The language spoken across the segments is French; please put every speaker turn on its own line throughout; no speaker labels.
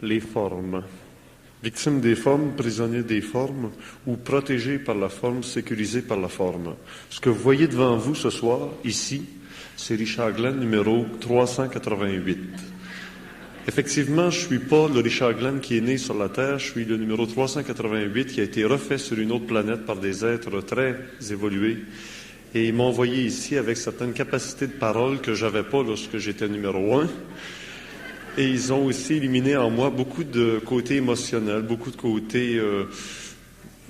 les formes. Victime des formes, prisonnier des formes, ou protégé par la forme, sécurisé par la forme. Ce que vous voyez devant vous ce soir, ici, c'est Richard Glenn, numéro 388. Effectivement, je ne suis pas le Richard Glenn qui est né sur la Terre, je suis le numéro 388 qui a été refait sur une autre planète par des êtres très évolués. Et ils m'ont envoyé ici avec certaines capacités de parole que je n'avais pas lorsque j'étais numéro 1. Et ils ont aussi éliminé en moi beaucoup de côtés émotionnels, beaucoup de côtés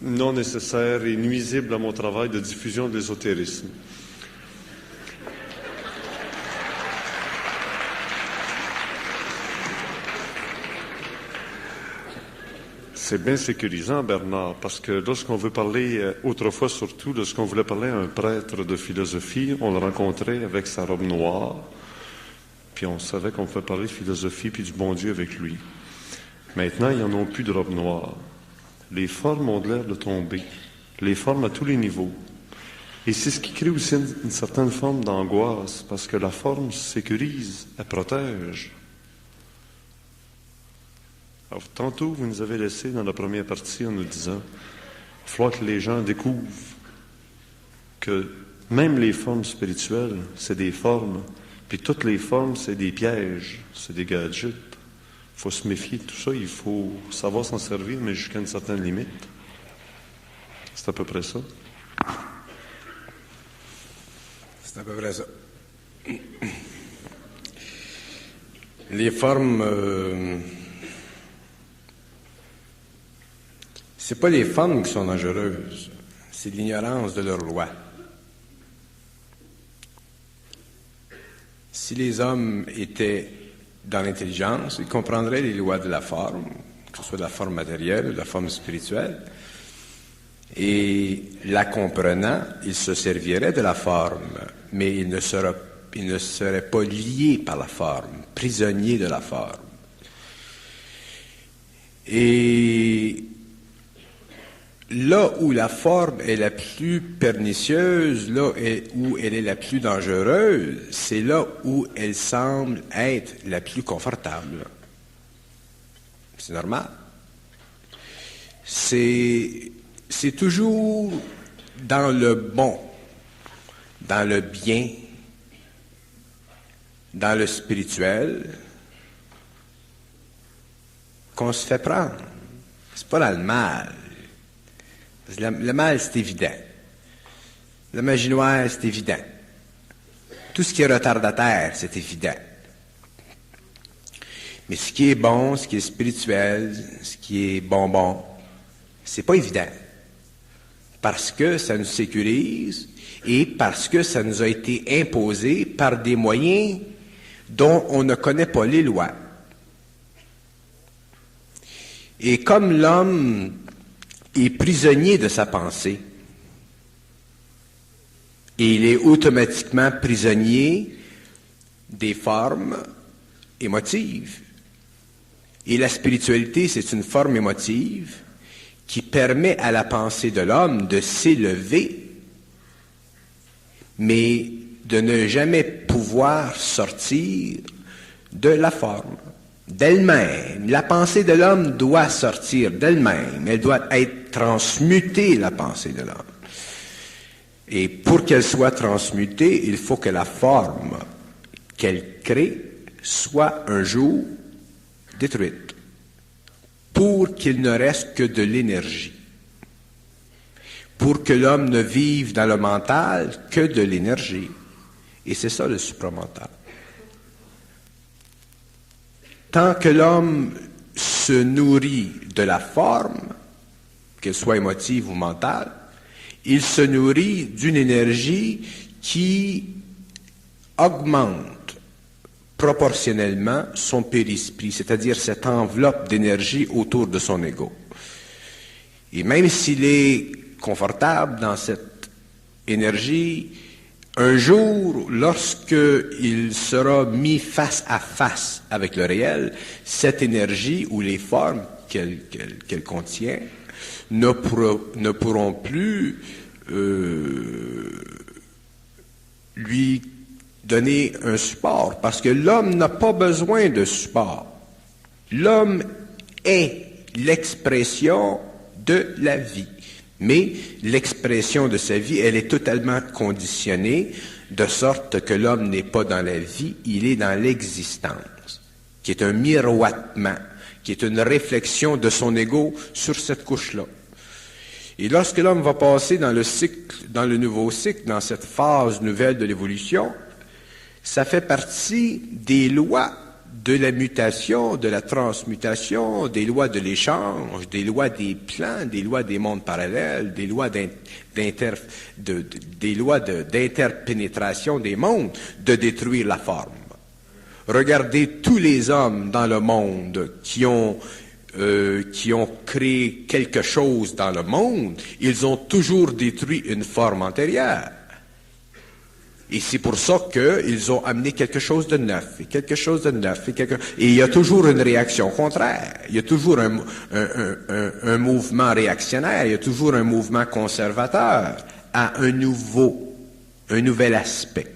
non nécessaires et nuisibles à mon travail de diffusion de l'ésotérisme. C'est bien sécurisant, Bernard, parce que lorsqu'on veut parler, autrefois surtout, lorsqu'on voulait parler à un prêtre de philosophie, on le rencontrait avec sa robe noire, puis on savait qu'on pouvait parler de philosophie puis du bon Dieu avec lui. Maintenant, ils n'en ont plus de robe noire. Les formes ont l'air de tomber, les formes à tous les niveaux. Et c'est ce qui crée aussi une certaine forme d'angoisse, parce que la forme sécurise, elle protège. Alors, tantôt, vous nous avez laissé dans la première partie en nous disant il faut que les gens découvrent que même les formes spirituelles, c'est des formes, puis toutes les formes, c'est des pièges, c'est des gadgets. Il faut se méfier de tout ça, il faut savoir s'en servir, mais jusqu'à une certaine limite. C'est à peu près ça.
C'est à peu près ça. Les formes... c'est pas les formes qui sont dangereuses, c'est l'ignorance de leurs lois. Si les hommes étaient dans l'intelligence, ils comprendraient les lois de la forme, que ce soit de la forme matérielle ou de la forme spirituelle, et la comprenant, ils se serviraient de la forme, mais ils ne seraient pas liés par la forme, prisonniers de la forme. Et là où la forme est la plus pernicieuse, là où elle est la plus dangereuse, c'est là où elle semble être la plus confortable. C'est normal. C'est toujours dans le bon, dans le bien, dans le spirituel, qu'on se fait prendre. C'est pas dans le mal. Le mal, c'est évident. La magie noire, c'est évident. Tout ce qui est retardataire, c'est évident. Mais ce qui est bon, ce qui est spirituel, ce qui est bonbon, c'est pas évident. Parce que ça nous sécurise et parce que ça nous a été imposé par des moyens dont on ne connaît pas les lois. Et comme l'homme est prisonnier de sa pensée, et il est automatiquement prisonnier des formes émotives. Et la spiritualité, c'est une forme émotive qui permet à la pensée de l'homme de s'élever, mais de ne jamais pouvoir sortir de la forme, d'elle-même. La pensée de l'homme doit sortir d'elle-même, elle doit être transmutée, la pensée de l'homme. Et pour qu'elle soit transmutée, il faut que la forme qu'elle crée soit un jour détruite, pour qu'il ne reste que de l'énergie, pour que l'homme ne vive dans le mental que de l'énergie. Et c'est ça le supramental. Tant que l'homme se nourrit de la forme, qu'elle soit émotive ou mentale, il se nourrit d'une énergie qui augmente proportionnellement son périsprit, c'est-à-dire cette enveloppe d'énergie autour de son ego. Et même s'il est confortable dans cette énergie, un jour, lorsqu'il sera mis face à face avec le réel, cette énergie ou les formes qu'elle contient ne pourront plus lui donner un support, parce que l'homme n'a pas besoin de support. L'homme est l'expression de la vie. Mais l'expression de sa vie, elle est totalement conditionnée, de sorte que l'homme n'est pas dans la vie, il est dans l'existence, qui est un miroitement, qui est une réflexion de son ego sur cette couche-là. Et lorsque l'homme va passer dans le cycle, dans le nouveau cycle, dans cette phase nouvelle de l'évolution, ça fait partie des lois de la mutation, de la transmutation, des lois de l'échange, des lois des plans, des lois des mondes parallèles, des lois d'interpénétration des mondes, de détruire la forme. Regardez tous les hommes dans le monde qui ont créé quelque chose dans le monde, ils ont toujours détruit une forme antérieure. Et c'est pour ça qu'ils ont amené quelque chose de neuf, et quelque chose de neuf, et il y a toujours une réaction contraire, il y a toujours un mouvement réactionnaire, il y a toujours un mouvement conservateur à un nouvel aspect.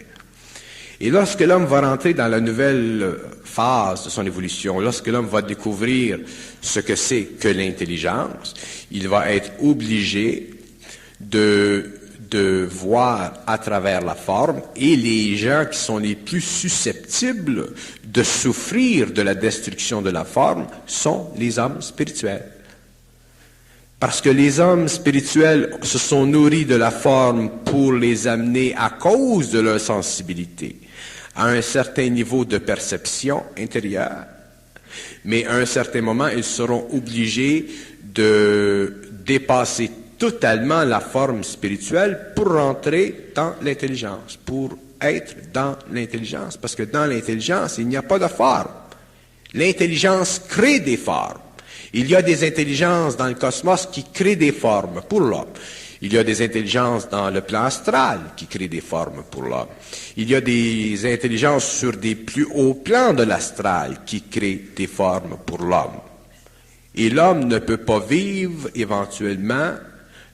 Et lorsque l'homme va rentrer dans la nouvelle phase de son évolution, lorsque l'homme va découvrir ce que c'est que l'intelligence, il va être obligé de voir à travers la forme, et les gens qui sont les plus susceptibles de souffrir de la destruction de la forme sont les hommes spirituels. Parce que les hommes spirituels se sont nourris de la forme pour les amener, à cause de leur sensibilité, à un certain niveau de perception intérieure, mais à un certain moment, ils seront obligés de dépasser totalement la forme spirituelle pour rentrer dans l'intelligence, pour être dans l'intelligence, parce que dans l'intelligence, il n'y a pas de forme. L'intelligence crée des formes. Il y a des intelligences dans le cosmos qui créent des formes pour l'homme. Il y a des intelligences dans le plan astral qui créent des formes pour l'homme. Il y a des intelligences sur des plus hauts plans de l'astral qui créent des formes pour l'homme. Et l'homme ne peut pas vivre éventuellement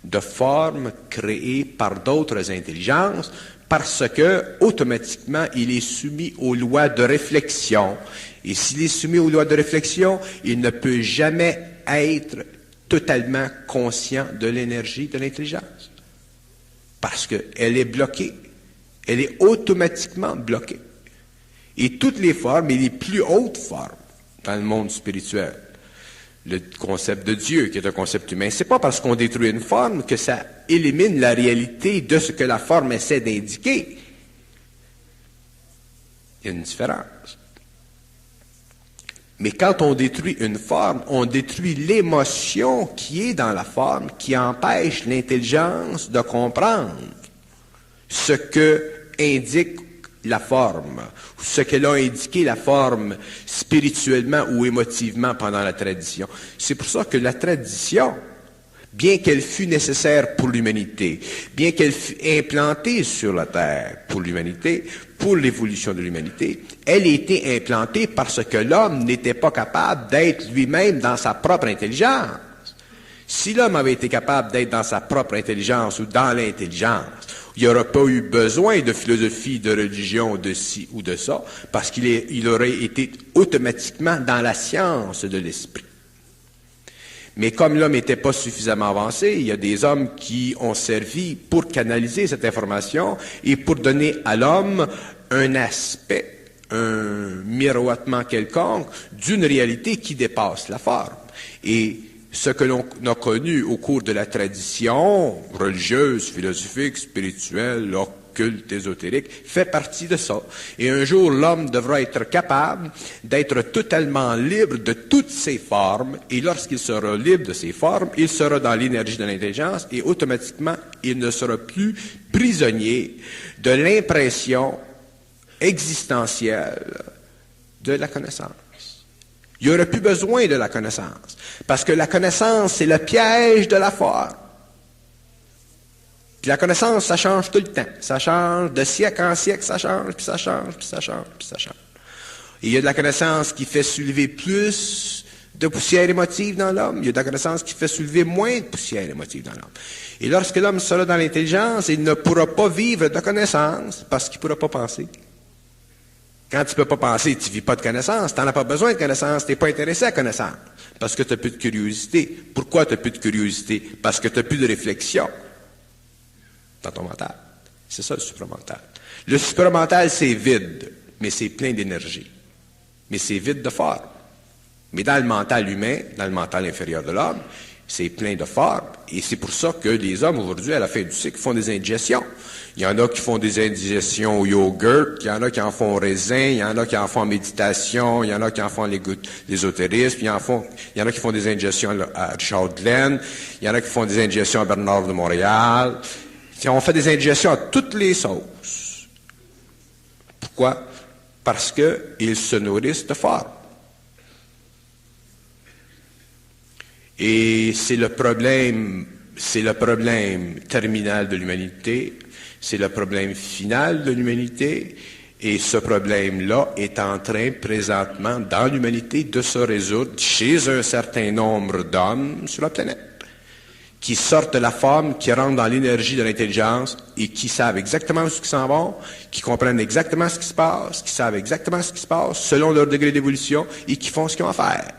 de formes créées par d'autres intelligences parce que, automatiquement, il est soumis aux lois de réflexion. Et s'il est soumis aux lois de réflexion, il ne peut jamais être totalement conscient de l'énergie de l'intelligence. Parce qu'elle est bloquée. Elle est automatiquement bloquée. Et toutes les formes, et les plus hautes formes dans le monde spirituel, le concept de Dieu, qui est un concept humain, c'est pas parce qu'on détruit une forme que ça élimine la réalité de ce que la forme essaie d'indiquer. Il y a une différence. Mais quand on détruit une forme, on détruit l'émotion qui est dans la forme, qui empêche l'intelligence de comprendre ce que indique la forme, ce qu'elle a indiqué la forme spirituellement ou émotivement pendant la tradition. C'est pour ça que la tradition, bien qu'elle fût nécessaire pour l'humanité, bien qu'elle fût implantée sur la Terre pour l'humanité, pour l'évolution de l'humanité, elle a été implantée parce que l'homme n'était pas capable d'être lui-même dans sa propre intelligence. Si l'homme avait été capable d'être dans sa propre intelligence ou dans l'intelligence, il n'y aurait pas eu besoin de philosophie, de religion, de ci ou de ça, parce qu'il aurait été automatiquement dans la science de l'esprit. Mais comme l'homme n'était pas suffisamment avancé, il y a des hommes qui ont servi pour canaliser cette information et pour donner à l'homme un aspect, un miroitement quelconque d'une réalité qui dépasse la forme. Et ce que l'on a connu au cours de la tradition religieuse, philosophique, spirituelle, occulte, ésotérique, fait partie de ça. Et un jour, l'homme devra être capable d'être totalement libre de toutes ses formes, et lorsqu'il sera libre de ses formes, il sera dans l'énergie de l'intelligence, et automatiquement, il ne sera plus prisonnier de l'impression existentielle de la connaissance. Il n'y aurait plus besoin de la connaissance, parce que la connaissance, c'est le piège de la forme. Puis la connaissance, ça change tout le temps. Ça change de siècle en siècle, ça change, puis ça change, puis ça change, puis ça change. Et il y a de la connaissance qui fait soulever plus de poussière émotive dans l'homme. Il y a de la connaissance qui fait soulever moins de poussière émotive dans l'homme. Et lorsque l'homme sera dans l'intelligence, il ne pourra pas vivre de connaissance parce qu'il ne pourra pas penser. Quand tu ne peux pas penser, tu ne vis pas de connaissance, tu n'en as pas besoin de connaissance, tu n'es pas intéressé à connaissance, parce que tu n'as plus de curiosité. Pourquoi tu n'as plus de curiosité? Parce que tu n'as plus de réflexion dans ton mental. C'est ça le supramental. Le supramental, c'est vide, mais c'est plein d'énergie. Mais c'est vide de forme. Mais dans le mental humain, dans le mental inférieur de l'homme, c'est plein de forme. Et c'est pour ça que les hommes, aujourd'hui, à la fin du cycle, font des indigestions. Il y en a qui font des indigestions au yogourt, il y en a qui en font au raisin, il y en a qui en font en méditation, il y en a qui en font l'ésotérisme, il y en a qui font des indigestions à Richard Glenn, il y en a qui font des indigestions à Bernard de Montréal. On fait des indigestions à toutes les sauces. Pourquoi? Parce qu'ils se nourrissent de forme. Et c'est le problème terminal de l'humanité, c'est le problème final de l'humanité, et ce problème-là est en train présentement dans l'humanité de se résoudre chez un certain nombre d'hommes sur la planète, qui sortent de la forme, qui rentrent dans l'énergie de l'intelligence et qui savent exactement ce qui s'en va, qui comprennent exactement ce qui se passe, qui savent exactement ce qui se passe selon leur degré d'évolution et qui font ce qu'ils ont à faire.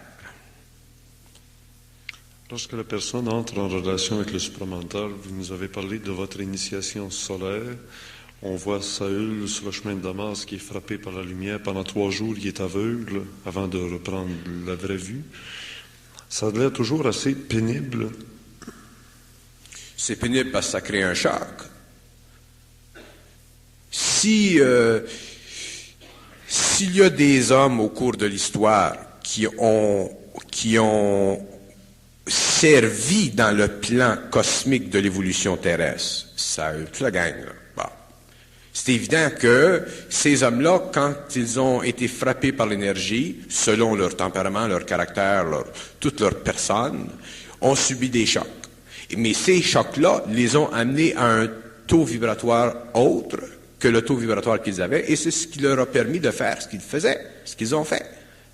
Lorsque la personne entre en relation avec le supramental, vous nous avez parlé de votre initiation solaire. On voit Saül sur le chemin de Damas qui est frappé par la lumière. Pendant 3 jours, il est aveugle avant de reprendre la vraie vue. Ça a l'air toujours assez pénible.
C'est pénible parce que ça crée un choc. S'il y a des hommes au cours de l'histoire qui ont servi dans le plan cosmique de l'évolution terrestre, ça a eu toute la gang, là. Bon. C'est évident que ces hommes-là, quand ils ont été frappés par l'énergie, selon leur tempérament, leur caractère, toute leur personne, ont subi des chocs. Mais ces chocs-là les ont amenés à un taux vibratoire autre que le taux vibratoire qu'ils avaient, et c'est ce qui leur a permis de faire ce qu'ils faisaient, ce qu'ils ont fait.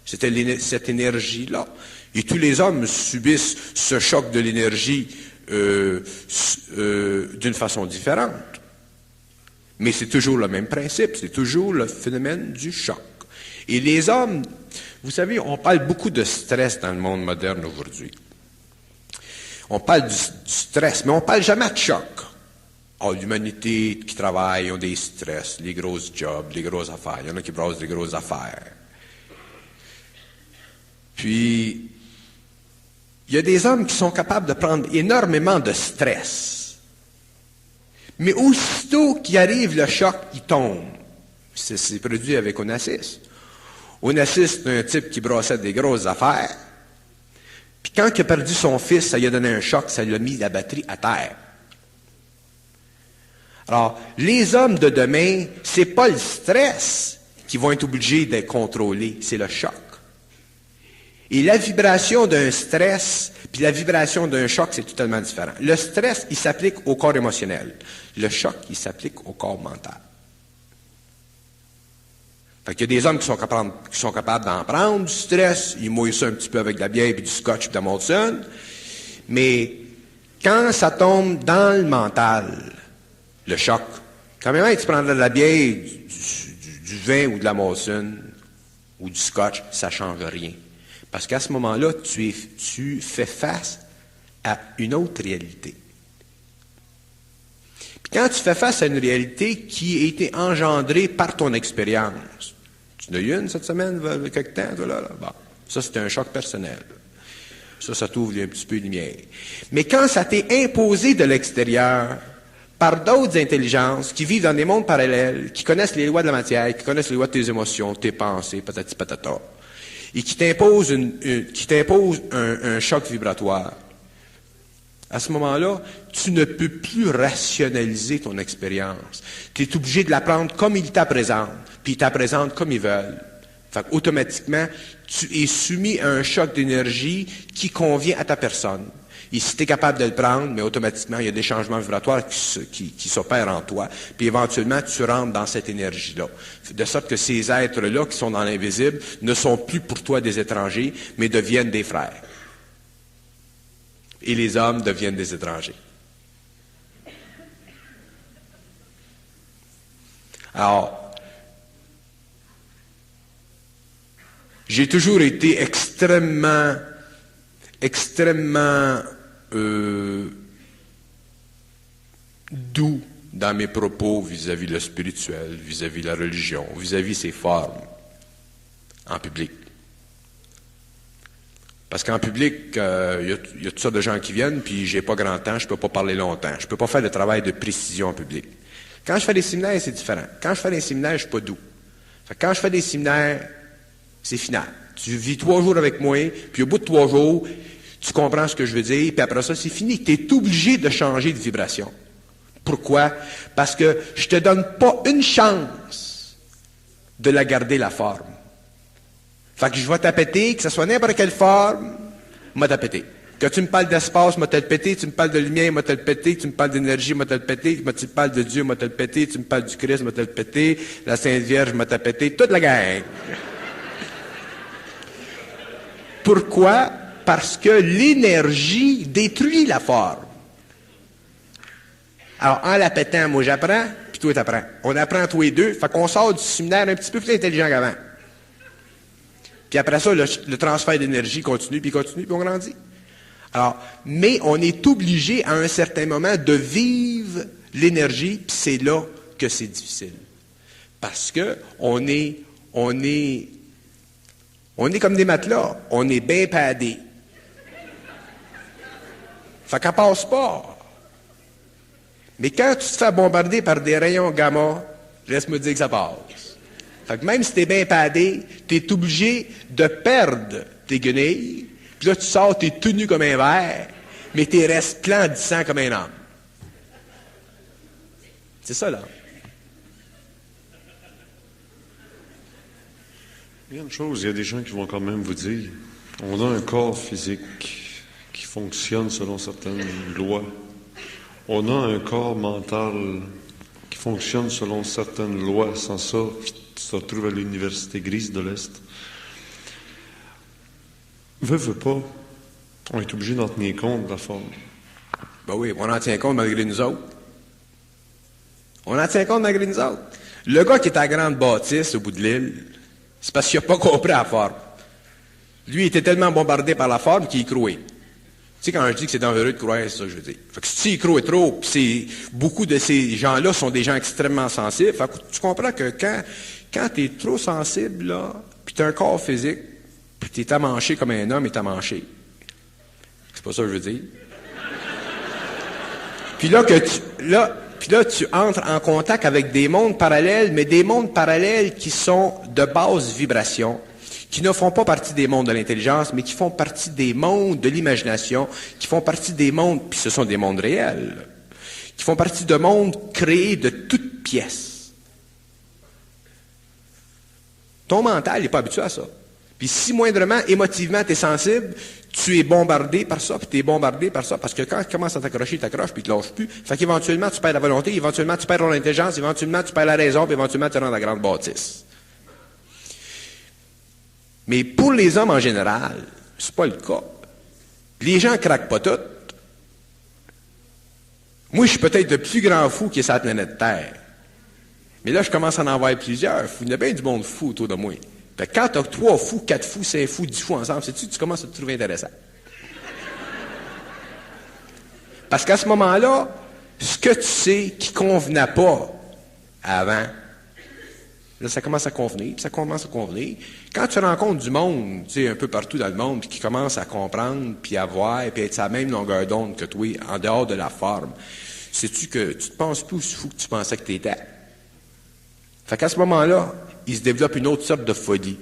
C'était cette énergie-là. Et tous les hommes subissent ce choc de l'énergie d'une façon différente. Mais c'est toujours le même principe, c'est toujours le phénomène du choc. Et les hommes, vous savez, on parle beaucoup de stress dans le monde moderne aujourd'hui. On parle du stress, mais on ne parle jamais de choc. Oh, l'humanité qui travaille, ils ont des stress, les grosses jobs, les grosses affaires. Il y en a qui brassent des grosses affaires. Puis, il y a des hommes qui sont capables de prendre énormément de stress. Mais aussitôt qu'il arrive le choc, ils tombent. C'est produit avec Onassis. Onassis, c'est un type qui brassait des grosses affaires. Puis quand il a perdu son fils, ça lui a donné un choc, ça lui a mis la batterie à terre. Alors, les hommes de demain, c'est pas le stress qui vont être obligés d'être contrôlés, c'est le choc. Et la vibration d'un stress, puis la vibration d'un choc, c'est totalement différent. Le stress, il s'applique au corps émotionnel. Le choc, il s'applique au corps mental. Fait qu'il y a des hommes qui sont capables d'en prendre du stress, ils mouillent ça un petit peu avec de la bière, puis du scotch, puis de la Molson. Mais quand ça tombe dans le mental, le choc, quand même, tu prendrais de la bière, du vin ou de la Molson, ou du scotch, ça ne change rien. Parce qu'à ce moment-là, tu fais face à une autre réalité. Puis quand tu fais face à une réalité qui a été engendrée par ton expérience, tu en as eu une cette semaine, il y a quelque temps, toi, là? Bon, ça, c'est un choc personnel. Ça t'ouvre un petit peu de lumière. Mais quand ça t'est imposé de l'extérieur, par d'autres intelligences qui vivent dans des mondes parallèles, qui connaissent les lois de la matière, qui connaissent les lois de tes émotions, tes pensées, patati patata, et qui t'imposent un choc vibratoire, à ce moment-là, tu ne peux plus rationaliser ton expérience. Tu es obligé de la prendre comme ils te présentent, puis ils te présentent comme ils veulent. Fait automatiquement, tu es soumis à un choc d'énergie qui convient à ta personne. Et si tu es capable de le prendre, mais automatiquement, il y a des changements vibratoires qui s'opèrent en toi. Puis éventuellement, tu rentres dans cette énergie-là. De sorte que ces êtres-là, qui sont dans l'invisible, ne sont plus pour toi des étrangers, mais deviennent des frères. Et les hommes deviennent des étrangers. Alors, J'ai toujours été extrêmement doux dans mes propos vis-à-vis de le spirituel, vis-à-vis de la religion, vis-à-vis ses formes en public. Parce qu'en public, il y a toutes sortes de gens qui viennent, puis j'ai pas grand temps, je peux pas parler longtemps, je peux pas faire le travail de précision en public. Quand je fais des séminaires, c'est différent. Quand je fais des séminaires, je suis pas doux. Fait que quand je fais des séminaires, c'est final. Tu vis 3 jours avec moi, puis au bout de 3 jours, tu comprends ce que je veux dire, puis après ça, c'est fini. Tu es obligé de changer de vibration. Pourquoi? Parce que je te donne pas une chance de la garder, la forme. Fait que je vais t'appéter, que ce soit n'importe quelle forme, m'a t'appéter. Que tu me parles d'espace, m'a te le péter, tu me parles de lumière, m'a te le péter, tu me parles d'énergie, m'a te le péter, tu me parles de Dieu, m'a te le péter, tu me parles du Christ, m'a te le péter, la Sainte Vierge, m'a te le péter, toute la gang. Pourquoi? Parce que l'énergie détruit la forme. Alors, en la pétant, moi j'apprends, puis toi t'apprends. On apprend tous les deux, fait qu'on sort du séminaire un petit peu plus intelligent qu'avant. Puis après ça, le transfert d'énergie continue, puis on grandit. Alors, mais on est obligé à un certain moment de vivre l'énergie, puis c'est là que c'est difficile. Parce que on est comme des matelas, on est bien padés. Fait qu'elle passe pas. Mais quand tu te fais bombarder par des rayons gamma, laisse-moi dire que ça passe. Fait que même si t'es bien padé, t'es obligé de perdre tes guenilles. Puis là, tu sors, t'es tenu comme un verre, mais t'es resplendissant comme un homme. C'est ça, là.
Il y a une chose, il y a des gens qui vont quand même vous dire, on a un corps physique qui fonctionne selon certaines lois. On a un corps mental qui fonctionne selon certaines lois. Sans ça, tu te retrouves à l'université grise de l'Est. Veux pas, on est obligé d'en tenir compte de la forme.
Ben oui, on en tient compte malgré nous autres. On en tient compte malgré nous autres. Le gars qui est à la grande bâtisse au bout de l'île, c'est parce qu'il n'a pas compris la forme. Lui, il était tellement bombardé par la forme qu'il y croyait. Tu sais, quand je dis que c'est dangereux de croire, c'est ça que je veux dire. Fait que si tu y crois trop, puis beaucoup de ces gens-là sont des gens extrêmement sensibles, fait que tu comprends que quand tu es trop sensible, là, puis tu as un corps physique, puis tu es amanché comme un homme est amanché. C'est pas ça que je veux dire. Puis là, tu entres en contact avec des mondes parallèles, mais des mondes parallèles qui sont de basse vibration, qui ne font pas partie des mondes de l'intelligence, mais qui font partie des mondes de l'imagination, qui font partie des mondes, puis ce sont des mondes réels, qui font partie de mondes créés de toutes pièces. Ton mental n'est pas habitué à ça. Puis si moindrement, émotivement, tu es sensible, tu es bombardé par ça, puis tu es bombardé par ça, parce que quand tu commences à t'accrocher, tu t'accroches, puis tu ne lâches plus. Fait qu'éventuellement, tu perds la volonté, éventuellement, tu perds l'intelligence, éventuellement, tu perds la raison, puis éventuellement, tu rentres dans la grande bâtisse. Mais pour les hommes en général, c'est pas le cas. Les gens craquent pas toutes. Moi, je suis peut-être le plus grand fou qui est sur la planète Terre. Mais là, je commence à en voir plusieurs fous. Il y a bien du monde fou autour de moi. Fait que quand tu as 3 fous, 4 fous, 5 fous, 10 fous ensemble, tu commences à te trouver intéressant. Parce qu'à ce moment-là, ce que tu sais qui ne convenait pas avant, là, ça commence à convenir, puis ça commence à convenir. Quand tu rencontres du monde, tu sais, un peu partout dans le monde, puis qui commence à comprendre, puis à voir, puis être sur la même longueur d'onde que toi, en dehors de la forme, sais-tu que tu te penses plus aussi fou que tu pensais que tu étais? Fait qu'à ce moment-là, il se développe une autre sorte de folie.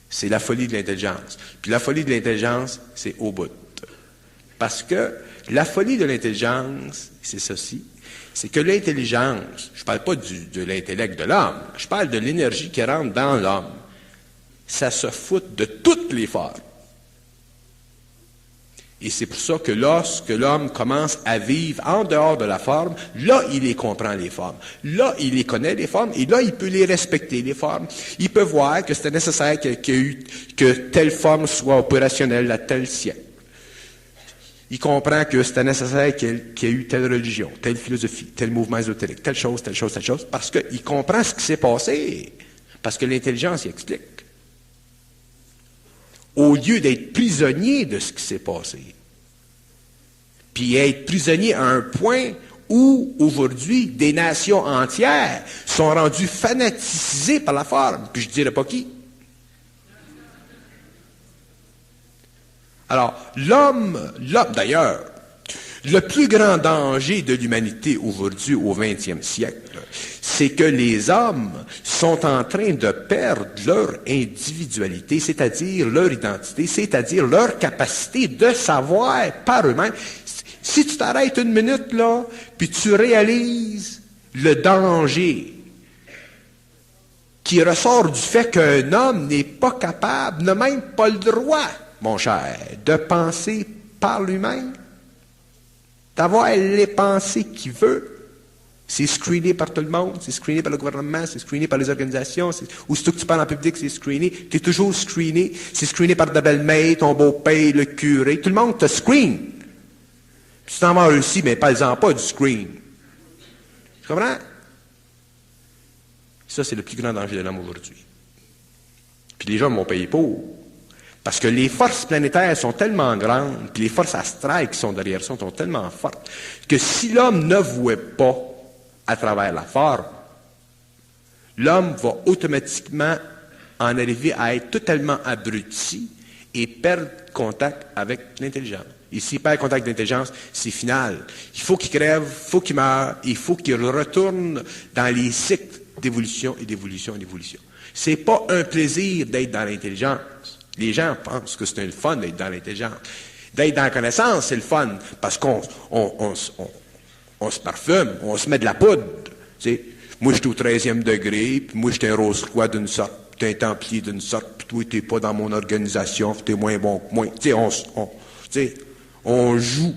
C'est la folie de l'intelligence. Puis la folie de l'intelligence, c'est au bout. Parce que la folie de l'intelligence, c'est ceci, c'est que l'intelligence, je ne parle pas de l'intellect de l'homme, je parle de l'énergie qui rentre dans l'homme. Ça se fout de toutes les formes. Et c'est pour ça que lorsque l'homme commence à vivre en dehors de la forme, là, il les comprend, les formes. Là, il les connaît, les formes, et là, il peut les respecter, les formes. Il peut voir que c'était nécessaire que telle forme soit opérationnelle à tel siècle. Il comprend que c'était nécessaire qu'il y ait eu telle religion, telle philosophie, tel mouvement ésotérique, telle chose, parce qu'il comprend ce qui s'est passé, parce que l'intelligence y explique. au lieu d'être prisonnier de ce qui s'est passé. Puis être prisonnier à un point où, aujourd'hui, des nations entières sont rendues fanatisées par la forme. Puis je ne dirais pas qui. Alors, l'homme, d'ailleurs, le plus grand danger de l'humanité aujourd'hui, au 20e siècle, c'est que les hommes sont en train de perdre leur individualité, c'est-à-dire leur identité, c'est-à-dire leur capacité de savoir par eux-mêmes. Si tu t'arrêtes une minute, là, puis tu réalises le danger qui ressort du fait qu'un homme n'est pas capable, n'a même pas le droit, mon cher, de penser par lui-même, d'avoir les pensées qu'il veut. C'est screené par tout le monde, c'est screené par le gouvernement, c'est screené par les organisations. Aussitôt que tu parles en public, c'est screené. Tu es toujours screené. C'est screené par ta belle-mère, ton beau-père, le curé. Tout le monde te screen. Puis tu t'en vas réussi, mais parle-en pas du screen. Tu comprends? Ça, c'est le plus grand danger de l'homme aujourd'hui. Puis les gens m'ont payé pour. Parce que les forces planétaires sont tellement grandes, puis les forces astrales qui sont derrière ça sont tellement fortes, que si l'homme ne voit pas à travers la forme, l'homme va automatiquement en arriver à être totalement abruti et perdre contact avec l'intelligence. Et s'il perd contact avec l'intelligence, c'est final. Il faut qu'il crève, il faut qu'il meure, il faut qu'il retourne dans les cycles d'évolution et d'évolution et d'évolution. C'est pas un plaisir d'être dans l'intelligence. Les gens pensent que c'est le fun d'être dans l'intelligence. D'être dans la connaissance, c'est le fun, parce qu'on se parfume, on se met de la poudre. Tu sais. Moi, je suis au 13e degré, puis moi, je suis un Rose-Croix d'une sorte, puis t'es un Templier d'une sorte, puis toi, t'es pas dans mon organisation, puis t'es moins bon que moi. Tu sais, on joue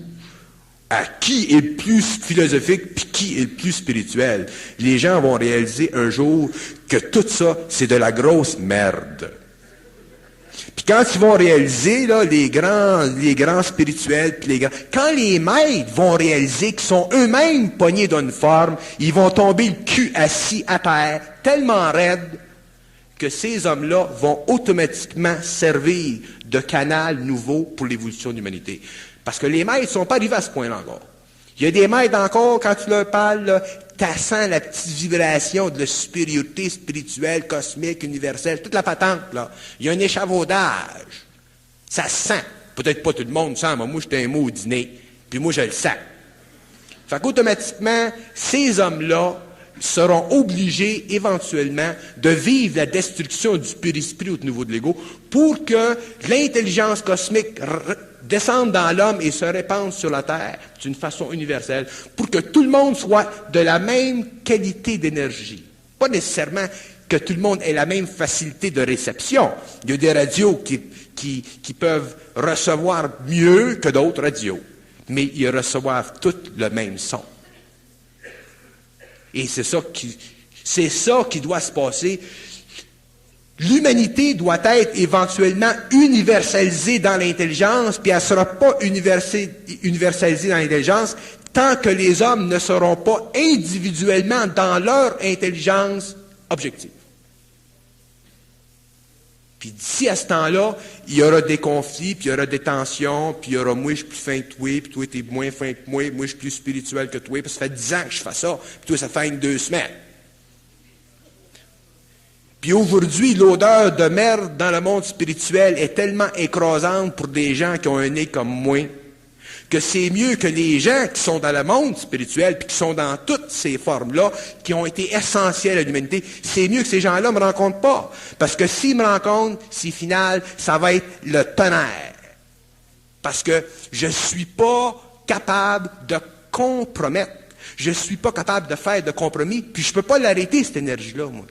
à qui est le plus philosophique, puis qui est le plus spirituel. Les gens vont réaliser un jour que tout ça, c'est de la grosse merde. Puis quand ils vont réaliser, là, les grands spirituels, puis quand les maîtres vont réaliser qu'ils sont eux-mêmes pognés d'une forme, ils vont tomber le cul assis à terre, tellement raide, que ces hommes-là vont automatiquement servir de canal nouveau pour l'évolution de l'humanité. Parce que les maîtres ne sont pas arrivés à ce point-là encore. Il y a des maîtres encore, quand tu leur parles, là, tu sens la petite vibration de la supériorité spirituelle, cosmique, universelle, toute la patente, là. Il y a un échafaudage. Ça se sent. Peut-être pas tout le monde sent, mais moi, j'étais un mot au dîner, puis moi, je le sens. Fait qu'automatiquement, ces hommes-là seront obligés, éventuellement, de vivre la destruction du périsprit au niveau de l'ego pour que l'intelligence cosmique descende dans l'homme et se répande sur la terre d'une façon universelle, pour que tout le monde soit de la même qualité d'énergie. Pas nécessairement que tout le monde ait la même facilité de réception. Il y a des radios qui peuvent recevoir mieux que d'autres radios, mais ils reçoivent tous le même son. Et c'est ça qui doit se passer. L'humanité doit être éventuellement universalisée dans l'intelligence, puis elle ne sera pas universalisée dans l'intelligence tant que les hommes ne seront pas individuellement dans leur intelligence objective. Puis d'ici à ce temps-là, il y aura des conflits, puis il y aura des tensions, puis il y aura moi je suis plus fin que toi, puis toi tu es moins fin que moi je suis plus spirituel que toi, puis ça fait 10 ans que je fais ça, puis toi ça fait 2 semaines. Puis aujourd'hui, l'odeur de merde dans le monde spirituel est tellement écrasante pour des gens qui ont un nez comme moi, que c'est mieux que les gens qui sont dans le monde spirituel, puis qui sont dans toutes ces formes-là, qui ont été essentielles à l'humanité, c'est mieux que ces gens-là ne me rencontrent pas. Parce que s'ils me rencontrent, c'est final, ça va être le tonnerre. Parce que je ne suis pas capable de compromettre. Je ne suis pas capable de faire de compromis, puis je ne peux pas l'arrêter, cette énergie-là, moi.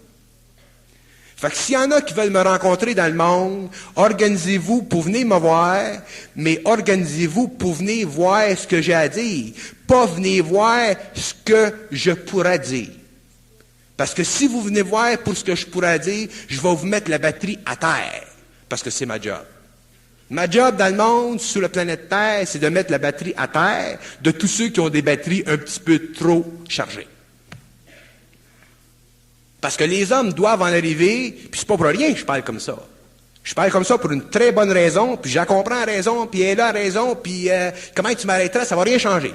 Fait que s'il y en a qui veulent me rencontrer dans le monde, organisez-vous pour venir me voir, mais organisez-vous pour venir voir ce que j'ai à dire, pas venir voir ce que je pourrais dire. Parce que si vous venez voir pour ce que je pourrais dire, je vais vous mettre la batterie à terre, parce que c'est ma job. Ma job dans le monde, sur la planète Terre, c'est de mettre la batterie à terre de tous ceux qui ont des batteries un petit peu trop chargées. Parce que les hommes doivent en arriver, puis c'est pas pour rien que je parle comme ça. Je parle comme ça pour une très bonne raison, puis je la comprends la raison, puis elle a raison, puis comment tu m'arrêteras, ça va rien changer.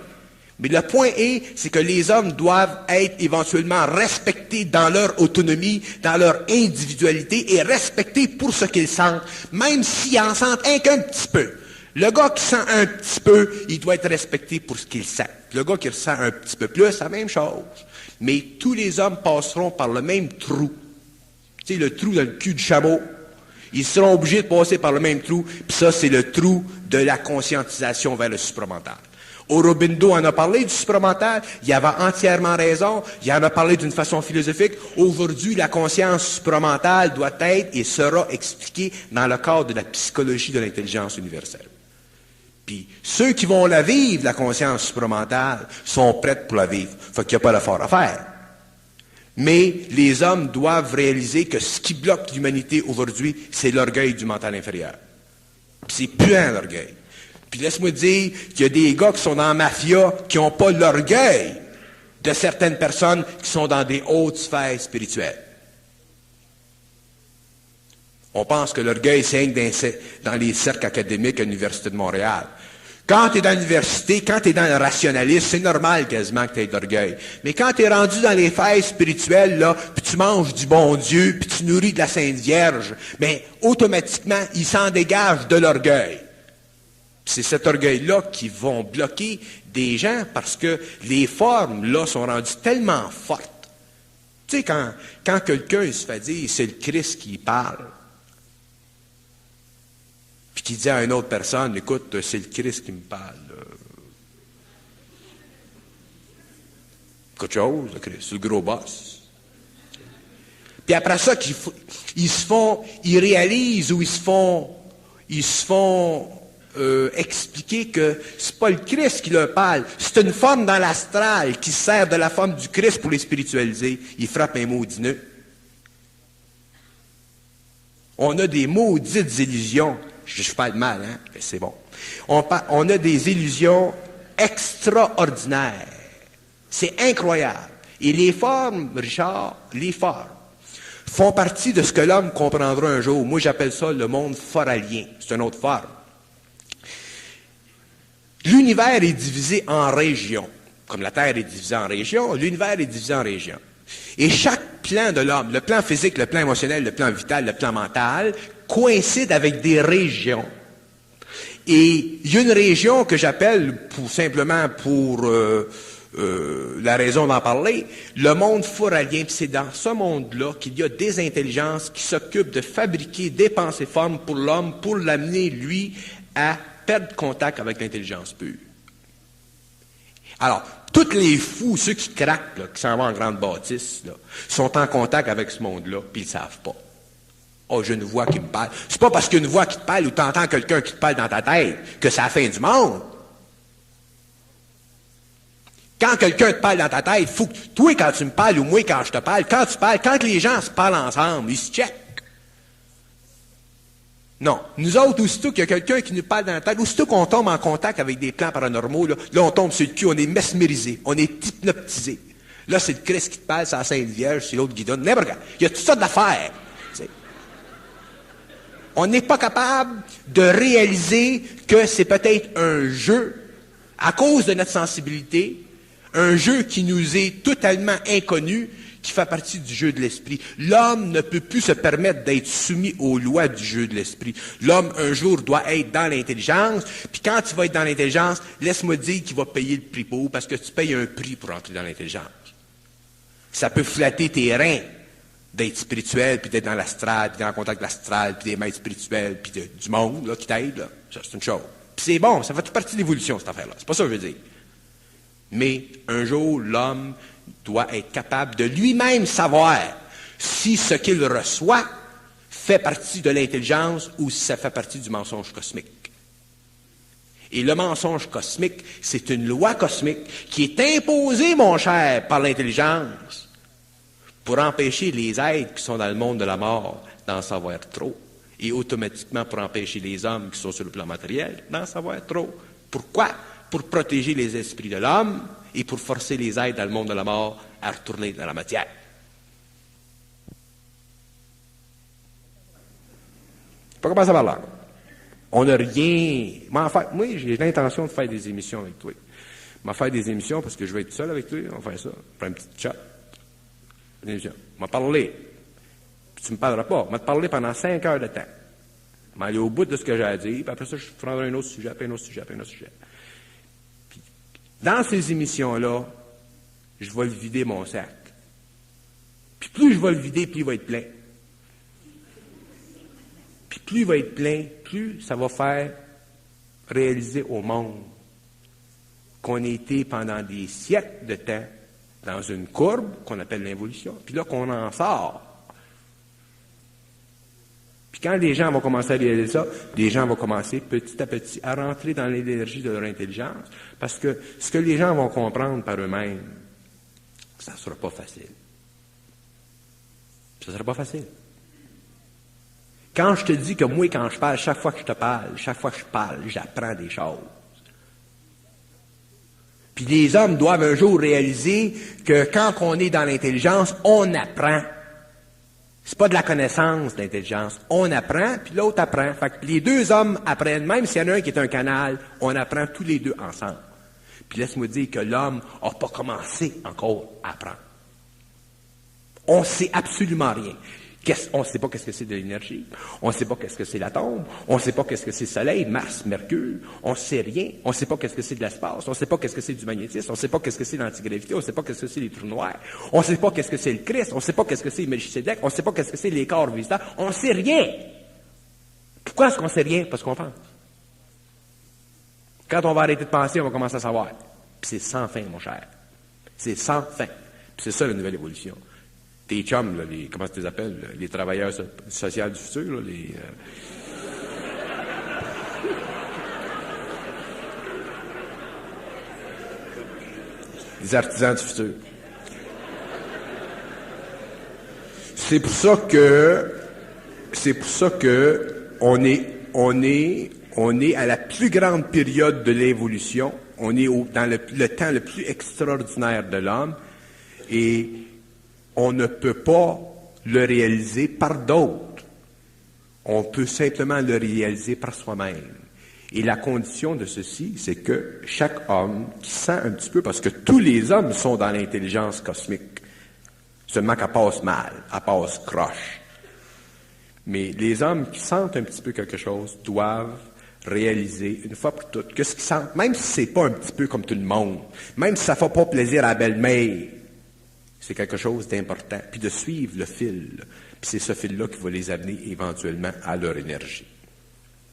Mais le point est, c'est que les hommes doivent être éventuellement respectés dans leur autonomie, dans leur individualité, et respectés pour ce qu'ils sentent, même s'ils en sentent un qu'un petit peu. Le gars qui sent un petit peu, il doit être respecté pour ce qu'il sent. Le gars qui ressent un petit peu plus, c'est la même chose. Mais tous les hommes passeront par le même trou. Tu sais, le trou dans le cul du chameau. Ils seront obligés de passer par le même trou, puis ça, c'est le trou de la conscientisation vers le supramental. Aurobindo en a parlé du supramental, il avait entièrement raison, il en a parlé d'une façon philosophique. Aujourd'hui, la conscience supramentale doit être et sera expliquée dans le cadre de la psychologie de l'intelligence universelle. Puis, ceux qui vont la vivre, la conscience supramentale, sont prêts pour la vivre. Fait qu'il n'y a pas d'effort à faire. Mais les hommes doivent réaliser que ce qui bloque l'humanité aujourd'hui, c'est l'orgueil du mental inférieur. Puis c'est puant, l'orgueil. Puis laisse-moi dire qu'il y a des gars qui sont dans la mafia qui n'ont pas l'orgueil de certaines personnes qui sont dans des hautes sphères spirituelles. On pense que l'orgueil, c'est dans les cercles académiques à l'Université de Montréal. Quand tu es dans l'université, quand tu es dans le rationalisme, c'est normal quasiment que tu aies de l'orgueil. Mais quand tu es rendu dans les failles spirituelles, là, puis tu manges du bon Dieu, puis tu nourris de la Sainte Vierge, bien, automatiquement, il s'en dégage de l'orgueil. C'est cet orgueil-là qui vont bloquer des gens parce que les formes, là, sont rendues tellement fortes. Tu sais, quand quelqu'un se fait dire, c'est le Christ qui parle, puis qui dit à une autre personne, écoute, c'est le Christ qui me parle. Quelque chose, le Christ, c'est le gros boss. Puis après ça, ils réalisent ou ils se font expliquer que c'est pas le Christ qui leur parle, c'est une forme dans l'astral qui sert de la forme du Christ pour les spiritualiser. Ils frappent un maudit nœud. On a des maudites illusions. Je parle mal, hein? Mais c'est bon. On a des illusions extraordinaires. C'est incroyable. Et les formes, Richard, les formes, font partie de ce que l'homme comprendra un jour. Moi, j'appelle ça le monde foralien. C'est une autre forme. L'univers est divisé en régions. Comme la Terre est divisée en régions, l'univers est divisé en régions. Et chaque plan de l'homme, le plan physique, le plan émotionnel, le plan vital, le plan mental, coïncide avec des régions. Et il y a une région que j'appelle, pour la raison d'en parler, le monde foralien. Puis c'est dans ce monde-là qu'il y a des intelligences qui s'occupent de fabriquer des pensées formes pour l'homme, pour l'amener, lui, à perdre contact avec l'intelligence pure. Alors, tous les fous, ceux qui craquent, là, qui s'en vont en grande bâtisse, là, sont en contact avec ce monde-là, puis ils ne savent pas. Oh, j'ai une voix qui me parle. C'est pas parce qu'il y a une voix qui te parle ou tu entends quelqu'un qui te parle dans ta tête que c'est la fin du monde. Quand quelqu'un te parle dans ta tête, il faut que toi, quand tu me parles ou moi, quand je te parle, quand les gens se parlent ensemble, ils se checkent. Non. Nous autres, aussitôt qu'il y a quelqu'un qui nous parle dans la tête, aussitôt qu'on tombe en contact avec des plans paranormaux, là, on tombe sur le cul, on est mesmérisé, on est hypnotisé. Là, c'est le Christ qui te parle, c'est la Sainte Vierge, c'est l'autre qui donne. N'importe quoi. Il y a toutes sortes d'affaires. T'sais. On n'est pas capable de réaliser que c'est peut-être un jeu, à cause de notre sensibilité, un jeu qui nous est totalement inconnu, qui fait partie du jeu de l'esprit. L'homme ne peut plus se permettre d'être soumis aux lois du jeu de l'esprit. L'homme, un jour, doit être dans l'intelligence, puis quand il va être dans l'intelligence, laisse-moi dire qu'il va payer le prix pour, parce que tu payes un prix pour entrer dans l'intelligence. Ça peut flatter tes reins d'être spirituel, puis d'être dans l'astral, puis dans le contact de l'astral, puis des maîtres spirituels, puis du monde là, qui t'aide. Là. Ça, c'est une chose. Puis c'est bon, ça fait toute partie de l'évolution, cette affaire-là. C'est pas ça que je veux dire. Mais un jour, l'homme doit être capable de lui-même savoir si ce qu'il reçoit fait partie de l'intelligence ou si ça fait partie du mensonge cosmique. Et le mensonge cosmique, c'est une loi cosmique qui est imposée, mon cher, par l'intelligence pour empêcher les êtres qui sont dans le monde de la mort d'en savoir trop. Et automatiquement pour empêcher les hommes qui sont sur le plan matériel d'en savoir trop. Pourquoi? Pour protéger les esprits de l'homme et pour forcer les êtres dans le monde de la mort à retourner dans la matière. Pas commencer par là. On n'a rien. Moi, j'ai l'intention de faire des émissions avec toi. Je vais faire des émissions parce que je vais être seul avec toi. On va faire ça. Faire une petite chat. Une émission. On va parler. Puis tu ne me parleras pas. On va te parler pendant 5 heures de temps. Je vais aller au bout de ce que j'ai à dire. Puis après ça, je prendrai un autre sujet, puis un autre sujet, puis un autre sujet. Puis, dans ces émissions-là, je vais le vider mon sac. Puis plus je vais le vider, plus il va être plein. Puis plus il va être plein, plus ça va faire réaliser au monde qu'on a été pendant des siècles de temps dans une courbe qu'on appelle l'évolution, puis là qu'on en sort. Puis quand les gens vont commencer à réaliser ça, les gens vont commencer petit à petit à rentrer dans l'énergie de leur intelligence, parce que ce que les gens vont comprendre par eux-mêmes, ça ne sera pas facile. Ça ne sera pas facile. Quand je te dis que moi, quand je parle, chaque fois que je te parle, chaque fois que je parle, j'apprends des choses. Puis les hommes doivent un jour réaliser que quand on est dans l'intelligence, on apprend. C'est pas de la connaissance, l'intelligence. On apprend, puis l'autre apprend. Fait que les deux hommes apprennent, même s'il y en a un qui est un canal, on apprend tous les deux ensemble. Puis laisse-moi dire que l'homme n'a pas commencé encore à apprendre. On ne sait absolument rien. On ne sait pas qu'est-ce que c'est de l'énergie. On ne sait pas qu'est-ce que c'est l'atome. On ne sait pas qu'est-ce que c'est le Soleil, Mars, Mercure. On ne sait rien. On ne sait pas qu'est-ce que c'est de l'espace. On ne sait pas qu'est-ce que c'est du magnétisme. On ne sait pas qu'est-ce que c'est l'antigravité. On ne sait pas qu'est-ce que c'est les trous noirs. On ne sait pas qu'est-ce que c'est le Christ. On ne sait pas qu'est-ce que c'est Melchisedec. On ne sait pas qu'est-ce que c'est les corps visitants. On ne sait rien. Pourquoi est-ce qu'on ne sait rien? Parce qu'on pense. Quand on va arrêter de penser, on va commencer à savoir. Puis c'est sans fin, mon cher. C'est sans fin. Puis c'est ça la nouvelle évolution. Tes chums, là, comment tu les appelles? Les travailleurs sociaux du futur, là, les artisans du futur. C'est pour ça que on est à la plus grande période de l'évolution. On est dans le temps le plus extraordinaire de l'homme et on ne peut pas le réaliser par d'autres. On peut simplement le réaliser par soi-même. Et la condition de ceci, c'est que chaque homme qui sent un petit peu, parce que tous les hommes sont dans l'intelligence cosmique, seulement qu'elle passe mal, elle passe croche. Mais les hommes qui sentent un petit peu quelque chose doivent réaliser une fois pour toutes que ce qu'ils sentent, même si c'est pas un petit peu comme tout le monde, même si ça ne fait pas plaisir à la belle-mère, c'est quelque chose d'important. Puis de suivre le fil. Puis c'est ce fil-là qui va les amener éventuellement à leur énergie.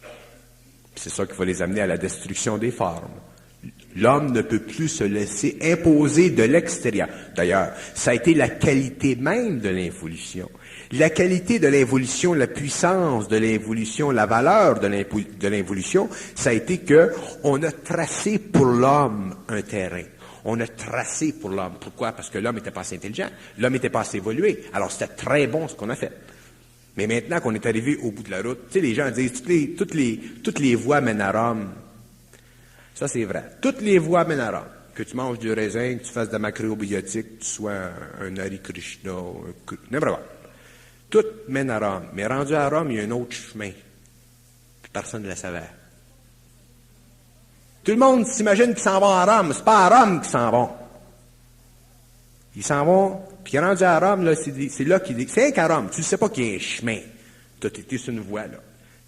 Puis c'est ça qui va les amener à la destruction des formes. L'homme ne peut plus se laisser imposer de l'extérieur. D'ailleurs, ça a été la qualité même de l'évolution. La qualité de l'évolution, la puissance de l'évolution, la valeur de l'évolution, ça a été qu'on a tracé pour l'homme un terrain. On a tracé pour l'homme. Pourquoi? Parce que l'homme n'était pas assez intelligent. L'homme n'était pas assez évolué. Alors, c'était très bon ce qu'on a fait. Mais maintenant qu'on est arrivé au bout de la route, tu sais, les gens disent toutes les voies mènent à Rome. Ça, c'est vrai. Toutes les voies mènent à Rome. Que tu manges du raisin, que tu fasses de la macrobiotique, que tu sois un Hare Krishna, n'importe quoi. Tout mène à Rome. Mais rendu à Rome, il y a un autre chemin. Puis personne ne le savait. Tout le monde s'imagine qu'ils s'en vont à Rome. C'est pas à Rome qu'ils s'en vont. Ils s'en vont, puis rendu à Rome, là, c'est là qu'il dit, c'est qu'à Rome, tu ne sais pas qu'il y a un chemin. Tu as été sur une voie, là.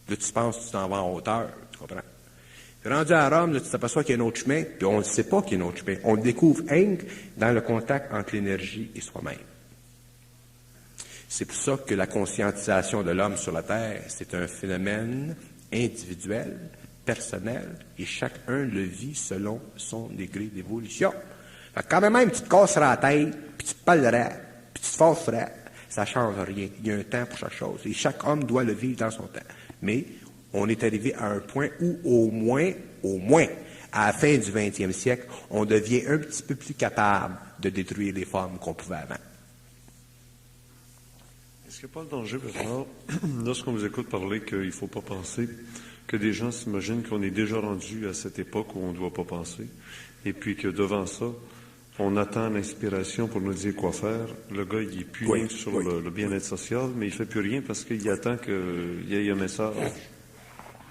Là, tu penses que tu t'en vas en hauteur, tu comprends? Rendu à Rome, là, tu t'aperçois qu'il y a un autre chemin, puis on ne sait pas qu'il y a un autre chemin. On le découvre dans le contact entre l'énergie et soi-même. C'est pour ça que la conscientisation de l'homme sur la Terre, c'est un phénomène individuel, personnel, et chacun le vit selon son degré d'évolution. Fait que quand même, tu te casseras la tête, puis tu te parleras, puis tu te fâcheras, ça ne change rien. Il y a un temps pour chaque chose, et chaque homme doit le vivre dans son temps. Mais on est arrivé à un point où, au moins, à la fin du 20e siècle, on devient un petit peu plus capable de détruire les formes qu'on pouvait avant.
Est-ce qu'il n'y a pas le danger, Bernard, lorsqu'on vous écoute parler qu'il ne faut pas penser, que des gens s'imaginent qu'on est déjà rendu à cette époque où on ne doit pas penser, et puis que devant ça, On attend l'inspiration pour nous dire quoi faire. Le gars, il est plus rien sur le bien-être social, mais il fait plus rien parce qu'il attend qu'il y ait un message.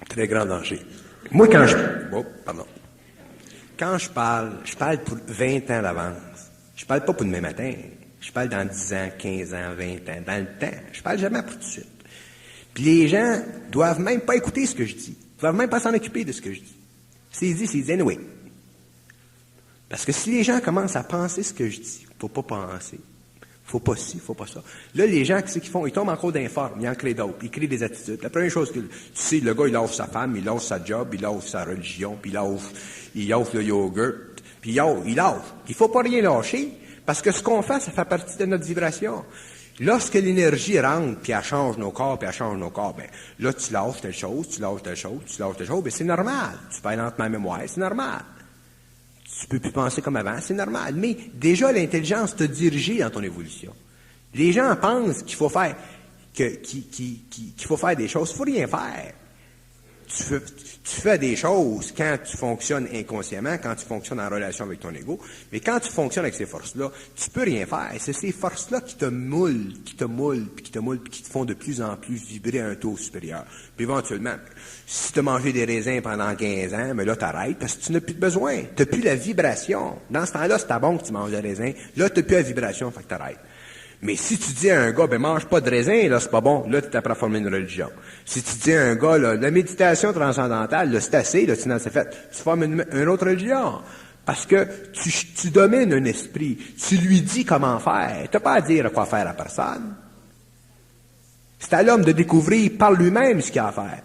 Très grand danger. Moi, quand je parle pour 20 ans d'avance. Je parle pas pour demain matin. Je parle dans 10 ans, 15 ans, 20 ans, dans le temps. Je parle jamais pour tout de suite. Puis les gens doivent même pas écouter ce que je dis. Ils doivent même pas s'en occuper de ce que je dis. C'est dit anyway. Parce que si les gens commencent à penser ce que je dis, faut pas penser. Faut pas ci, faut pas ça. Là, les gens, qu'est-ce qu'ils font? Ils tombent en cours d'informe, ils en créent d'autres, ils créent des attitudes. La première chose que, tu sais, le gars, il offre sa femme, il offre sa job, il offre sa religion, puis il offre le yoghurt, puis il offre. Il faut pas rien lâcher, parce que ce qu'on fait, ça fait partie de notre vibration. Lorsque l'énergie rentre, puis elle change nos corps, ben, là, tu lâches telle chose, ben, c'est normal. Tu perds lentement la mémoire, c'est normal. Tu peux plus penser comme avant, c'est normal. Mais déjà, l'intelligence t'a dirigé dans ton évolution. Les gens pensent qu'il faut faire, qu'il faut faire des choses. Il faut rien faire. Tu fais des choses quand tu fonctionnes inconsciemment, quand tu fonctionnes en relation avec ton ego. Mais quand tu fonctionnes avec ces forces-là, tu peux rien faire. C'est ces forces-là qui te moulent, puis qui te font de plus en plus vibrer à un taux supérieur. Puis éventuellement, si tu as mangé des raisins pendant 15 ans, mais là, t'arrêtes parce que tu n'as plus de besoin. Tu n'as plus la vibration. Dans ce temps-là, c'est bon que tu manges des raisins. Là, tu n'as plus la vibration, fait que t'arrêtes. Mais si tu dis à un gars, ben mange pas de raisin, là, c'est pas bon, là, tu t'apprends à former une religion. Si tu dis à un gars, là, la méditation transcendantale, là, c'est assez, là, c'est fait, tu formes une autre religion. Parce que tu domines un esprit. Tu lui dis comment faire. Tu n'as pas à dire quoi faire à personne. C'est à l'homme de découvrir par lui-même ce qu'il a à faire.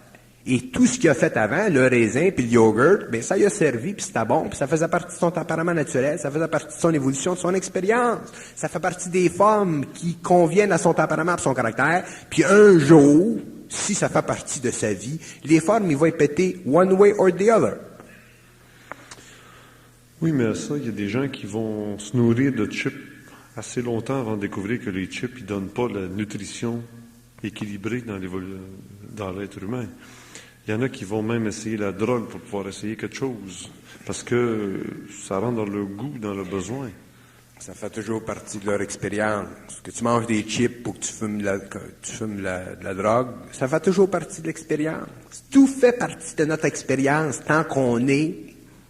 Et tout ce qu'il a fait avant, le raisin puis le yoghurt, ben ça y a servi, puis c'était bon, puis ça faisait partie de son tempérament naturel, ça faisait partie de son évolution, de son expérience. Ça fait partie des formes qui conviennent à son tempérament, à son caractère. Puis un jour, si ça fait partie de sa vie, les formes, ils vont être pétées one way or the other.
Oui, mais à ça, il y a des gens qui vont se nourrir de chips assez longtemps avant de découvrir que les chips, ils donnent pas la nutrition équilibrée dans l'être humain. Il y en a qui vont même essayer la drogue pour pouvoir essayer quelque chose, parce que ça rentre dans le goût, dans le besoin.
Ça fait toujours partie de leur expérience. Que tu manges des chips ou que tu fumes de la drogue, ça fait toujours partie de l'expérience. Tout fait partie de notre expérience tant qu'on est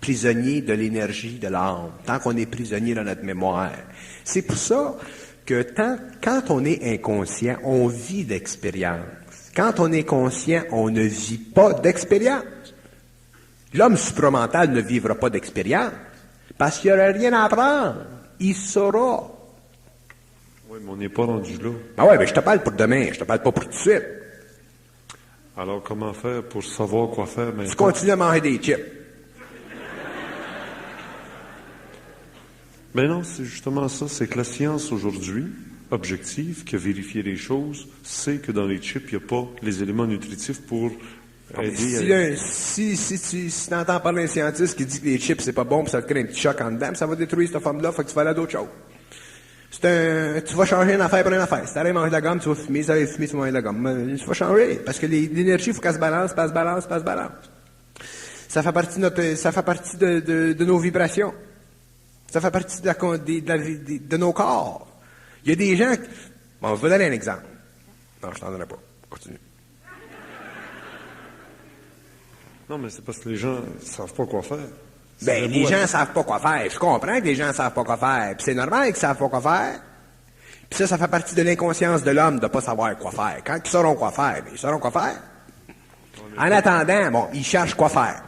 prisonnier de l'énergie de l'âme, tant qu'on est prisonnier de notre mémoire. C'est pour ça que quand on est inconscient, on vit d'expérience. Quand on est conscient, on ne vit pas d'expérience. L'homme supramental ne vivra pas d'expérience parce qu'il n'y aura rien à apprendre. Il saura.
Oui, mais on n'est pas rendu là.
Ah ouais, mais je te parle pour demain, je te parle pas pour tout de suite.
Alors, comment faire pour savoir quoi faire maintenant?
Tu continues à manger des chips.
Mais non, c'est justement ça. C'est que la science aujourd'hui, objective, qui a vérifié les choses, sait que dans les chips, il n'y a pas les éléments nutritifs pour aider
si tu entends parler d'un scientiste qui dit que les chips, c'est pas bon, puis ça te crée un petit choc en dedans, ça va détruire cette forme-là, faut que tu vas aller à d'autres choses. Tu vas changer une affaire pour une affaire. Si tu arrêtes de manger de la gomme, tu vas fumer. Si tu arrêtes de fumer, tu vas manger de la gomme. Tu vas changer. Parce que l'énergie, il faut qu'elle se balance, pas se balance. Ça fait partie de nos vibrations. Ça fait partie de nos corps. Il y a des gens qui... Bon, je vais donner un exemple. Non, je t'en donnerai pas. Continue.
Non, mais c'est parce que les gens ne savent pas quoi faire.
Ben, les gens ne savent pas quoi faire. Je comprends que les gens ne savent pas quoi faire. Puis c'est normal qu'ils ne savent pas quoi faire. Puis ça fait partie de l'inconscience de l'homme de ne pas savoir quoi faire. Quand ils sauront quoi faire, ben, ils sauront quoi faire. En attendant, bon, ils cherchent quoi faire.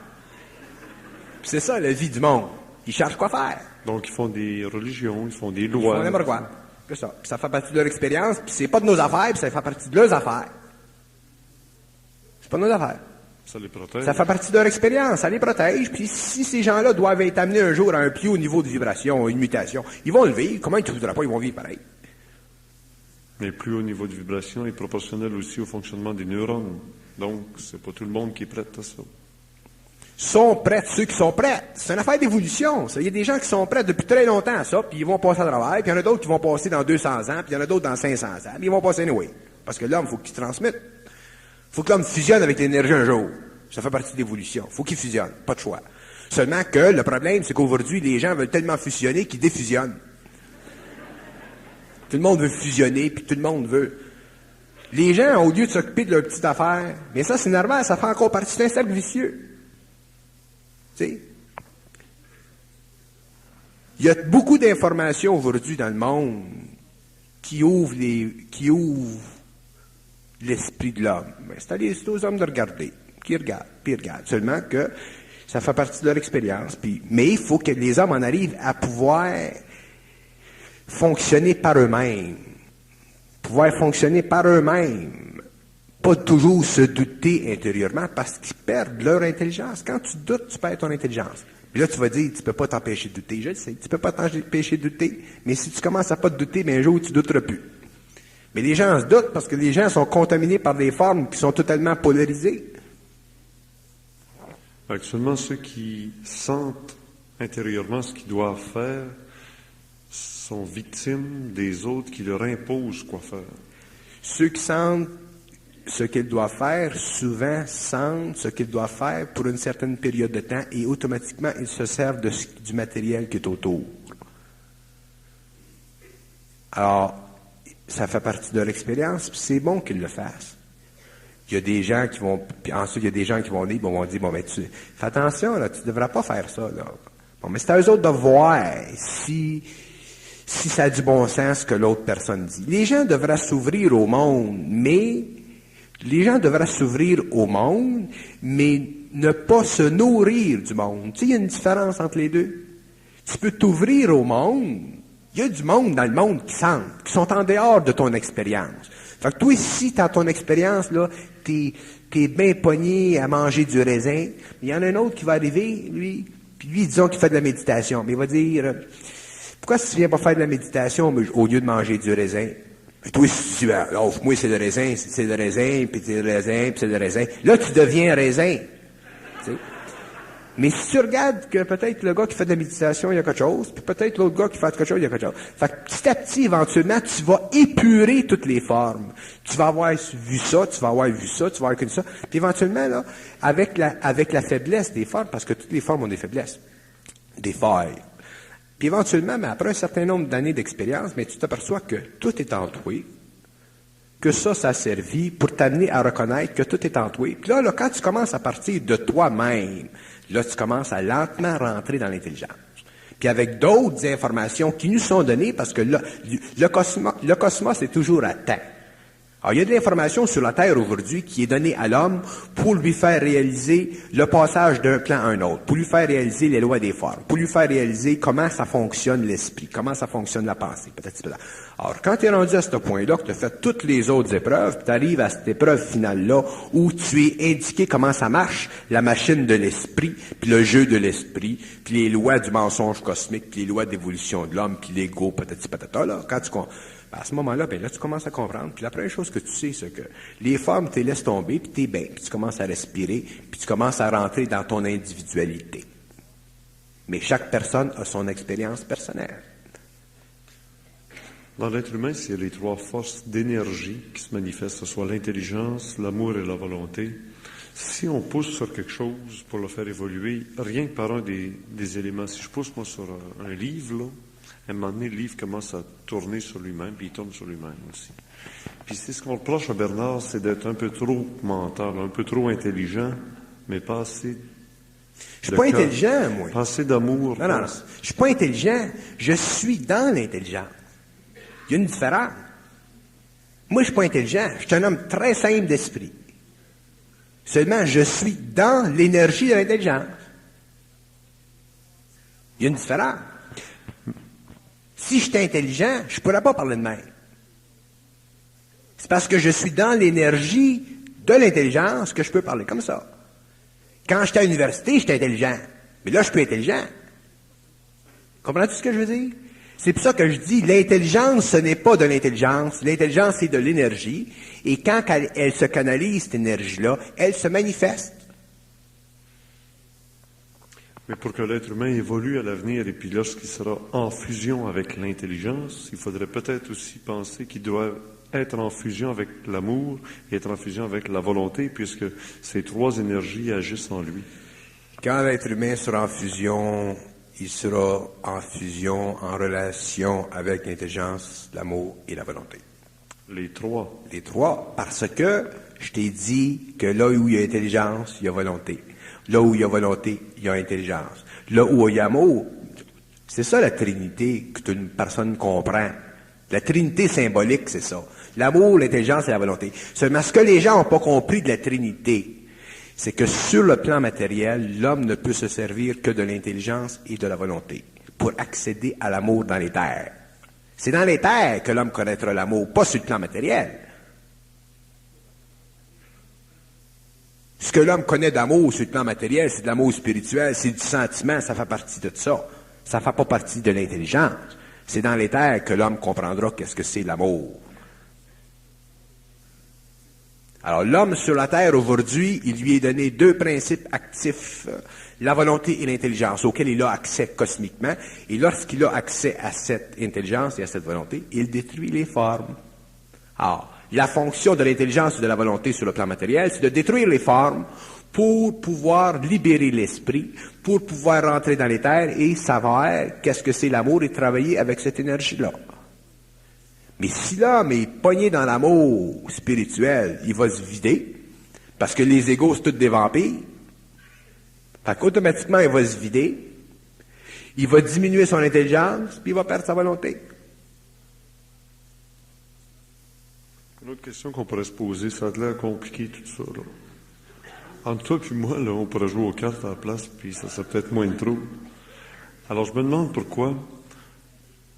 Puis c'est ça, la vie du monde. Ils cherchent quoi faire.
Donc, ils font des religions, ils font des lois.
Ils font n'importe quoi. C'est ça. Puis ça fait partie de leur expérience, puis c'est pas de nos affaires, puis ça fait partie de leurs affaires. C'est pas de nos affaires.
Ça les protège.
Ça fait partie de leur expérience, ça les protège, puis si ces gens-là doivent être amenés un jour à un plus haut niveau de vibration, une mutation, ils vont le vivre. Comment ils ne voudraient pas, ils vont vivre pareil.
Mais plus haut niveau de vibration est proportionnel aussi au fonctionnement des neurones. Donc, c'est pas tout le monde qui est prêt à ça.
Sont prêts, ceux qui sont prêts. C'est une affaire d'évolution. Il y a des gens qui sont prêts depuis très longtemps à ça, puis ils vont passer à travers, puis il y en a d'autres qui vont passer dans 200 ans, puis il y en a d'autres dans 500 ans, puis ils vont passer anyway. Parce que l'homme, il faut qu'il transmette. Il faut que l'homme fusionne avec l'énergie un jour. Ça fait partie de l'évolution. Il faut qu'ils fusionnent, pas de choix. Seulement que le problème, c'est qu'aujourd'hui, les gens veulent tellement fusionner qu'ils défusionnent. Tout le monde veut fusionner, puis tout le monde veut... Les gens, au lieu de s'occuper de leurs petites affaires, mais ça, c'est normal, ça fait encore partie d'un cercle vicieux. Tu sais? Il y a beaucoup d'informations aujourd'hui dans le monde qui ouvrent l'esprit de l'homme. C'est aux hommes de regarder, qui regardent, puis ils regardent. Seulement que ça fait partie de leur expérience. Mais il faut que les hommes en arrivent à pouvoir fonctionner par eux-mêmes. Pouvoir fonctionner par eux-mêmes. Pas toujours se douter intérieurement parce qu'ils perdent leur intelligence. Quand tu doutes, tu perds ton intelligence. Puis là, tu vas dire, tu peux pas t'empêcher de douter. Je le sais, tu peux pas t'empêcher de douter. Mais si tu commences à pas te douter, bien un jour, tu douteras plus. Mais les gens se doutent parce que les gens sont contaminés par des formes qui sont totalement polarisées.
Actuellement, ceux qui sentent intérieurement ce qu'ils doivent faire sont victimes des autres qui leur imposent quoi faire.
Ceux qui sentent ce qu'ils doivent faire, souvent sentent ce qu'ils doivent faire pour une certaine période de temps et automatiquement, ils se servent du matériel qui est autour. Alors, ça fait partie de leur expérience, puis c'est bon qu'ils le fassent. Il y a des gens qui vont, puis ensuite, il y a des gens qui vont dire, bon, ben, fais attention, là, tu devrais pas faire ça, là. Bon, mais c'est à eux autres de voir si ça a du bon sens ce que l'autre personne dit. Les gens devraient s'ouvrir au monde, mais ne pas se nourrir du monde. Tu sais, il y a une différence entre les deux. Tu peux t'ouvrir au monde. Il y a du monde dans le monde qui sont en dehors de ton expérience. Fait que toi, si dans ton expérience, là, t'es bien pogné à manger du raisin, il y en a un autre qui va arriver, lui, disons qu'il fait de la méditation, mais il va dire, pourquoi si tu viens pas faire de la méditation au lieu de manger du raisin? Puis toi, si tu dis, moi, c'est le raisin, puis c'est le raisin, puis c'est le raisin. Là, tu deviens raisin. Tu sais? Mais si tu regardes que peut-être le gars qui fait de la méditation, il y a quelque chose, puis peut-être l'autre gars qui fait quelque chose, il y a quelque chose. Fait que petit à petit, éventuellement, tu vas épurer toutes les formes. Tu vas avoir vu ça, tu vas avoir vu ça, tu vas avoir connu ça. Puis éventuellement, là, avec la faiblesse des formes, parce que toutes les formes ont des faiblesses, des failles. Puis éventuellement, mais après un certain nombre d'années d'expérience, mais tu t'aperçois que tout est entouré, que ça a servi pour t'amener à reconnaître que tout est entouré. Puis là, quand tu commences à partir de toi-même, là, tu commences à lentement rentrer dans l'intelligence. Puis avec d'autres informations qui nous sont données, parce que là, le cosmos est toujours à temps. Alors, il y a de l'information sur la Terre aujourd'hui qui est donnée à l'homme pour lui faire réaliser le passage d'un plan à un autre, pour lui faire réaliser les lois des formes, pour lui faire réaliser comment ça fonctionne l'esprit, comment ça fonctionne la pensée, peut-être. Alors, quand tu es rendu à ce point-là, que tu as fait toutes les autres épreuves, puis tu arrives à cette épreuve finale-là où tu es indiqué comment ça marche, la machine de l'esprit, puis le jeu de l'esprit, puis les lois du mensonge cosmique, puis les lois d'évolution de l'homme, puis l'ego, patati patata, là, quand tu... À ce moment-là, ben là, tu commences à comprendre. Puis la première chose que tu sais, c'est que les formes, tu les laisses tomber, puis tu es bien. Puis tu commences à respirer, puis tu commences à rentrer dans ton individualité. Mais chaque personne a son expérience personnelle.
Dans l'être humain, c'est les trois forces d'énergie qui se manifestent, que ce soit l'intelligence, l'amour et la volonté. Si on pousse sur quelque chose pour le faire évoluer, rien que par un des éléments, si je pousse moi sur un livre, là, à un moment donné, le livre commence à tourner sur lui-même, puis il tourne sur lui-même aussi. Puis c'est ce qu'on reproche à Bernard, c'est d'être un peu trop mental, un peu trop intelligent, mais pas assez.
Je suis pas intelligent, moi.
Pas assez d'amour.
Non. Je suis pas intelligent. Je suis dans l'intelligence. Il y a une différence. Moi, je suis pas intelligent. Je suis un homme très simple d'esprit. Seulement, je suis dans l'énergie de l'intelligence. Il y a une différence. Si j'étais intelligent, je ne pourrais pas parler de même. C'est parce que je suis dans l'énergie de l'intelligence que je peux parler comme ça. Quand j'étais à l'université, j'étais intelligent. Mais là, je suis plus intelligent. Comprends-tu ce que je veux dire? C'est pour ça que je dis, l'intelligence, ce n'est pas de l'intelligence. L'intelligence, c'est de l'énergie. Et quand elle se canalise, cette énergie-là, elle se manifeste.
Mais pour que l'être humain évolue à l'avenir, et puis lorsqu'il sera en fusion avec l'intelligence, il faudrait peut-être aussi penser qu'il doit être en fusion avec l'amour et être en fusion avec la volonté, puisque ces trois énergies agissent en lui.
Quand l'être humain sera en fusion, il sera en fusion, en relation avec l'intelligence, l'amour et la volonté.
Les trois.
Les trois, parce que je t'ai dit que là où il y a intelligence, il y a volonté. Là où il y a volonté, il y a intelligence. Là où il y a amour, c'est ça la Trinité que une personne comprend. La Trinité symbolique, c'est ça. L'amour, l'intelligence et la volonté. Seulement, ce que les gens n'ont pas compris de la Trinité, c'est que sur le plan matériel, l'homme ne peut se servir que de l'intelligence et de la volonté pour accéder à l'amour dans les terres. C'est dans les terres que l'homme connaîtra l'amour, pas sur le plan matériel. Ce que l'homme connaît d'amour sur le plan matériel, c'est de l'amour spirituel, c'est du sentiment, ça fait partie de ça. Ça ne fait pas partie de l'intelligence. C'est dans les terres que l'homme comprendra qu'est-ce que c'est l'amour. Alors, l'homme sur la terre aujourd'hui, il lui est donné deux principes actifs, la volonté et l'intelligence, auxquels il a accès cosmiquement. Et lorsqu'il a accès à cette intelligence et à cette volonté, il détruit les formes. Alors, la fonction de l'intelligence et de la volonté sur le plan matériel, c'est de détruire les formes pour pouvoir libérer l'esprit, pour pouvoir rentrer dans les terres et savoir qu'est-ce que c'est l'amour et travailler avec cette énergie-là. Mais si l'homme est pogné dans l'amour spirituel, il va se vider, parce que les égos, c'est tous des vampires. Fait qu'automatiquement, il va se vider, il va diminuer son intelligence, puis il va perdre sa volonté.
Une autre question qu'on pourrait se poser, ça a l'air compliqué tout ça, là. Entre toi et moi, là, on pourrait jouer aux cartes à la place, puis ça serait peut-être moins de trouble. Alors, je me demande pourquoi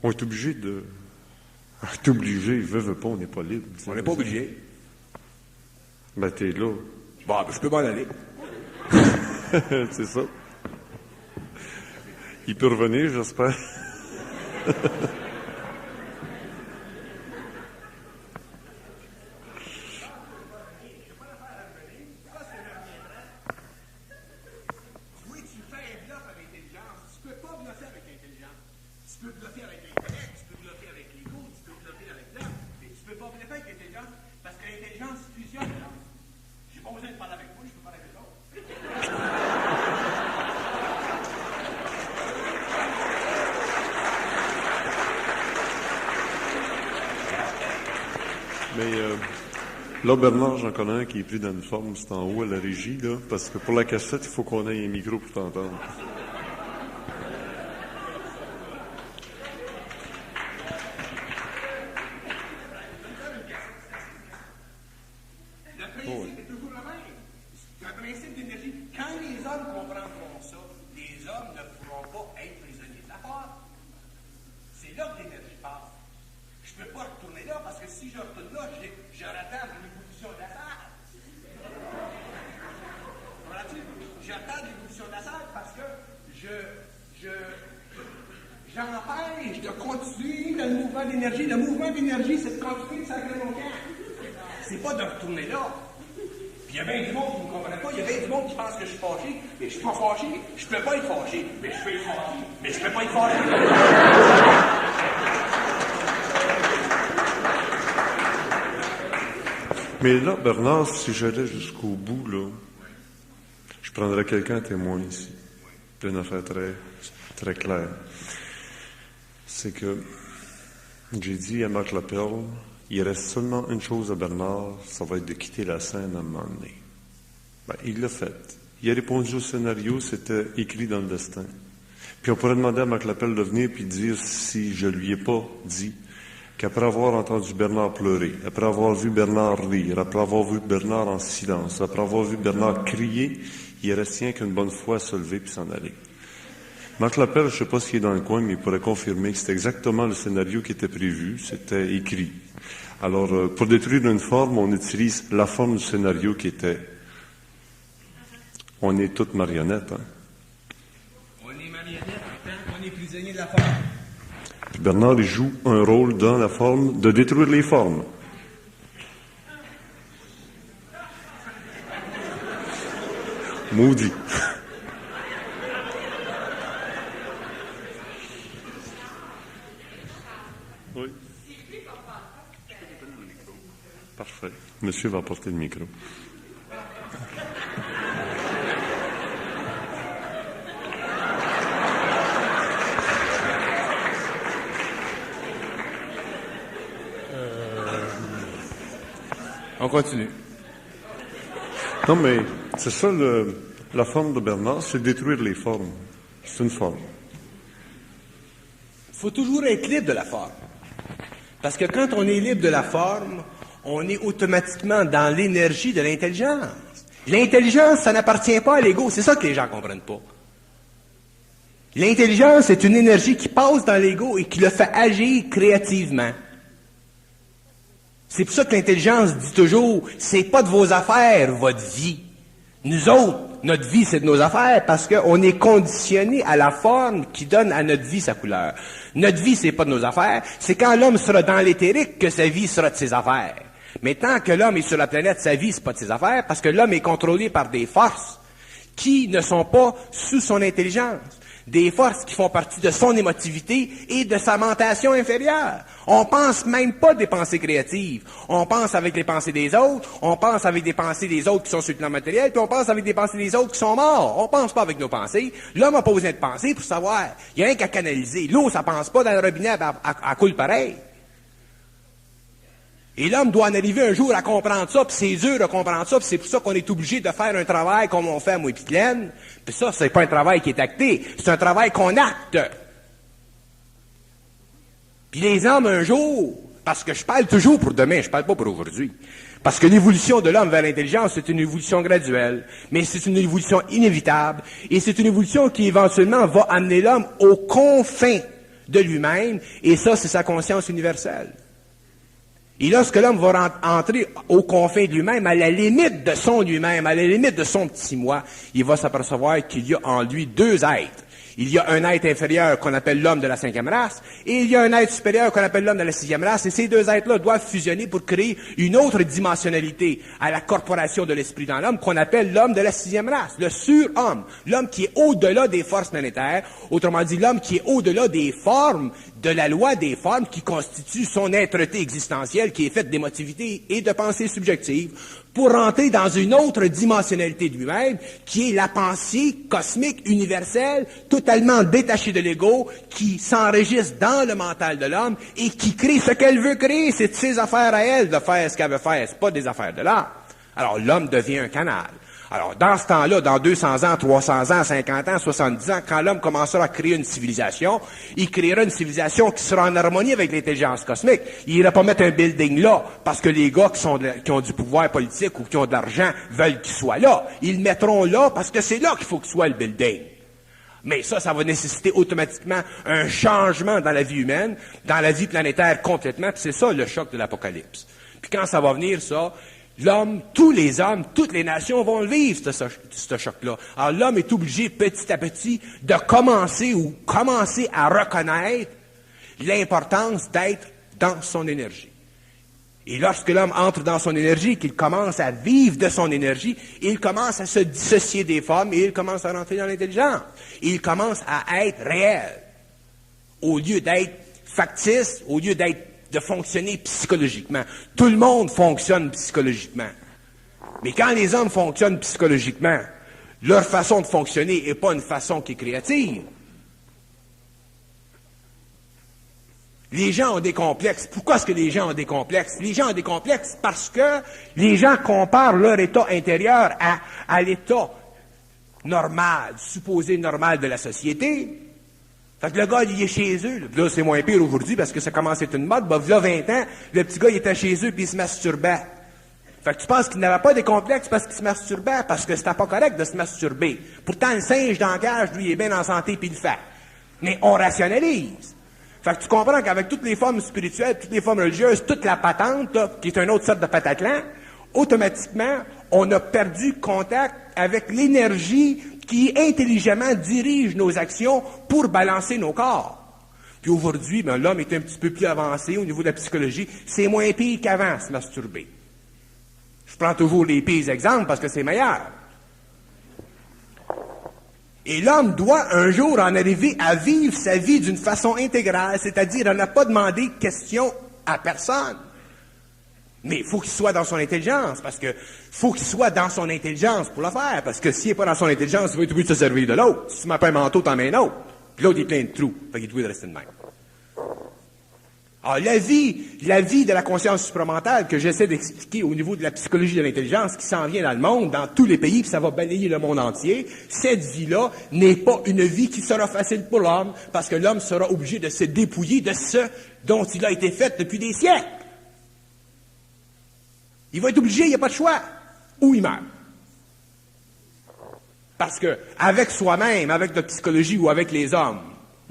on est obligé de... On est obligé, veut pas, on n'est pas libre.
On n'est pas obligé.
Ben, t'es là.
Bon, ben, je peux m'en aller.
C'est ça. Il peut revenir, j'espère. Là, Bernard, j'en connais un qui est pris dans une forme, c'est en haut à la régie, là, parce que pour la cassette, il faut qu'on ait un micro pour t'entendre.
Le principe est toujours le même. C'est un principe d'énergie. Quand les hommes comprendront ça, les hommes ne pourront pas être prisonniers de la forme. C'est là que l'énergie passe. Je ne peux pas retourner là parce que si je retourne là, je rattrape l'évolution de la salle. J'attends l'évolution de la salle parce que j'empêche de continuer le mouvement d'énergie. Le mouvement d'énergie, c'est de continuer de sacrer mon camp. C'est pas de retourner là. Puis il y a bien du monde qui ne me comprend pas. Il y a bien du monde qui pense que je suis fâché. Mais je suis pas fâché. Je peux pas être fâché. Mais je peux être fâché. Mais je peux pas être fâché.
Mais là, Bernard, si j'allais jusqu'au bout, là, je prendrais quelqu'un témoin ici. Puis une affaire très, très claire. C'est que j'ai dit à Marc Lapperle, il reste seulement une chose à Bernard, ça va être de quitter la scène à un moment donné. Ben, il l'a fait. Il a répondu au scénario, c'était écrit dans le destin. Puis on pourrait demander à Marc Lapperle de venir puis dire si je lui ai pas dit qu'après avoir entendu Bernard pleurer, après avoir vu Bernard rire, après avoir vu Bernard en silence, après avoir vu Bernard crier, il reste rien qu'une bonne fois à se lever puis s'en aller. Marc Lapperle, je ne sais pas s'il est dans le coin, mais il pourrait confirmer que c'était exactement le scénario qui était prévu, c'était écrit. Alors, pour détruire une forme, on utilise la forme du scénario qui était. On est toutes marionnettes, hein?
On est marionnettes, on est prisonnier de la forme.
Puis Bernard, il joue un rôle dans la forme de détruire les formes. Maudit. Oui. Monsieur va apporter le micro.
On continue.
Non, mais c'est ça la forme de Bernard, c'est détruire les formes. C'est une forme.
Il faut toujours être libre de la forme. Parce que quand on est libre de la forme, on est automatiquement dans l'énergie de l'intelligence. L'intelligence, ça n'appartient pas à l'ego. C'est ça que les gens ne comprennent pas. L'intelligence est une énergie qui passe dans l'ego et qui le fait agir créativement. C'est pour ça que l'intelligence dit toujours, c'est pas de vos affaires, votre vie. Nous autres, notre vie, c'est de nos affaires parce qu'on est conditionné à la forme qui donne à notre vie sa couleur. Notre vie, c'est pas de nos affaires. C'est quand l'homme sera dans l'éthérique que sa vie sera de ses affaires. Mais tant que l'homme est sur la planète, sa vie, c'est pas de ses affaires parce que l'homme est contrôlé par des forces qui ne sont pas sous son intelligence. Des forces qui font partie de son émotivité et de sa mentation inférieure. On pense même pas des pensées créatives. On pense avec les pensées des autres, on pense avec des pensées des autres qui sont sur le plan matériel, puis on pense avec des pensées des autres qui sont morts. On pense pas avec nos pensées. L'homme n'a pas besoin de penser pour savoir. Il y a rien qu'à canaliser. L'eau, ça pense pas dans le robinet, elle coule pareil. Et l'homme doit en arriver un jour à comprendre ça, puis c'est dur de comprendre ça, puis c'est pour ça qu'on est obligé de faire un travail comme on fait à moi et Glenn. Puis ça, c'est pas un travail qui est acté, c'est un travail qu'on acte. Puis les hommes, un jour, parce que je parle toujours pour demain, je parle pas pour aujourd'hui, parce que l'évolution de l'homme vers l'intelligence, c'est une évolution graduelle, mais c'est une évolution inévitable, et c'est une évolution qui éventuellement va amener l'homme aux confins de lui-même, et ça, c'est sa conscience universelle. Et lorsque l'homme va entrer aux confins de lui-même, à la limite de son lui-même, à la limite de son petit moi, il va s'apercevoir qu'il y a en lui deux êtres. Il y a un être inférieur qu'on appelle l'homme de la 5e race, et il y a un être supérieur qu'on appelle l'homme de la 6e race, et ces deux êtres-là doivent fusionner pour créer une autre dimensionnalité à la corporation de l'esprit dans l'homme qu'on appelle l'homme de la 6e race, le surhomme, l'homme qui est au-delà des forces planétaires, autrement dit l'homme qui est au-delà des formes, de la loi des formes qui constitue son êtreté existentielle qui est faite d'émotivité et de pensée subjective, pour rentrer dans une autre dimensionnalité de lui-même, qui est la pensée cosmique, universelle, totalement détachée de l'ego, qui s'enregistre dans le mental de l'homme et qui crée ce qu'elle veut créer. C'est de ses affaires à elle de faire ce qu'elle veut faire, c'est pas des affaires de l'homme. Alors l'homme devient un canal. Alors, dans ce temps-là, dans 200 ans, 300 ans, 50 ans, 70 ans, quand l'homme commencera à créer une civilisation, il créera une civilisation qui sera en harmonie avec l'intelligence cosmique. Il n'ira pas mettre un building là, parce que les gars qui ont du pouvoir politique ou qui ont de l'argent veulent qu'il soit là. Ils le mettront là parce que c'est là qu'il faut que soit le building. Mais ça va nécessiter automatiquement un changement dans la vie humaine, dans la vie planétaire complètement, puis c'est ça le choc de l'Apocalypse. Puis quand ça va venir, ça, l'homme, tous les hommes, toutes les nations vont le vivre, ce choc-là. Alors l'homme est obligé petit à petit de commencer à reconnaître l'importance d'être dans son énergie. Et lorsque l'homme entre dans son énergie, qu'il commence à vivre de son énergie, il commence à se dissocier des formes et il commence à rentrer dans l'intelligence. Il commence à être réel, au lieu d'être factice, au lieu de fonctionner psychologiquement. Tout le monde fonctionne psychologiquement. Mais quand les hommes fonctionnent psychologiquement, leur façon de fonctionner n'est pas une façon qui est créative. Les gens ont des complexes. Pourquoi est-ce que les gens ont des complexes? Les gens ont des complexes parce que les gens comparent leur état intérieur à l'état normal, supposé normal de la société. Fait que le gars, il est chez eux. Là, c'est moins pire aujourd'hui parce que ça commence à être une mode. Ben, là, 20 ans, le petit gars, il était chez eux puis il se masturbait. Fait que tu penses qu'il n'avait pas des complexes parce qu'il se masturbait, parce que c'était pas correct de se masturber. Pourtant, le singe dans la cage, lui, il est bien en santé puis il le fait. Mais on rationalise. Fait que tu comprends qu'avec toutes les formes spirituelles, toutes les formes religieuses, toute la patente, là, qui est une autre sorte de pataclan, automatiquement, on a perdu contact avec l'énergie qui intelligemment dirige nos actions pour balancer nos corps. Puis aujourd'hui, ben, l'homme est un petit peu plus avancé au niveau de la psychologie. C'est moins pire qu'avant, se masturber. Je prends toujours les pires exemples parce que c'est meilleur. Et l'homme doit un jour en arriver à vivre sa vie d'une façon intégrale, c'est-à-dire à ne pas demander question à personne. Mais il faut qu'il soit dans son intelligence, parce que faut qu'il soit dans son intelligence pour le faire, parce que s'il n'est pas dans son intelligence, il va être obligé de se servir de l'autre. Si tu m'as pas un manteau, t'en mets un autre. Puis l'autre est plein de trous. Fait qu'il est obligé de rester de même. Alors, la vie de la conscience supramentale que j'essaie d'expliquer au niveau de la psychologie de l'intelligence qui s'en vient dans le monde, dans tous les pays, puis ça va balayer le monde entier, cette vie-là n'est pas une vie qui sera facile pour l'homme, parce que l'homme sera obligé de se dépouiller de ce dont il a été fait depuis des siècles. Il va être obligé, il n'y a pas de choix. Ou il meurt. Parce que, avec soi-même, avec notre psychologie, ou avec les hommes,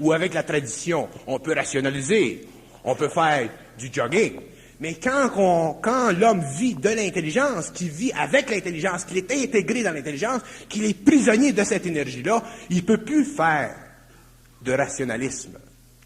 ou avec la tradition, on peut rationaliser, on peut faire du jogging. Mais quand l'homme vit de l'intelligence, qu'il vit avec l'intelligence, qu'il est intégré dans l'intelligence, qu'il est prisonnier de cette énergie-là, il ne peut plus faire de rationalisme.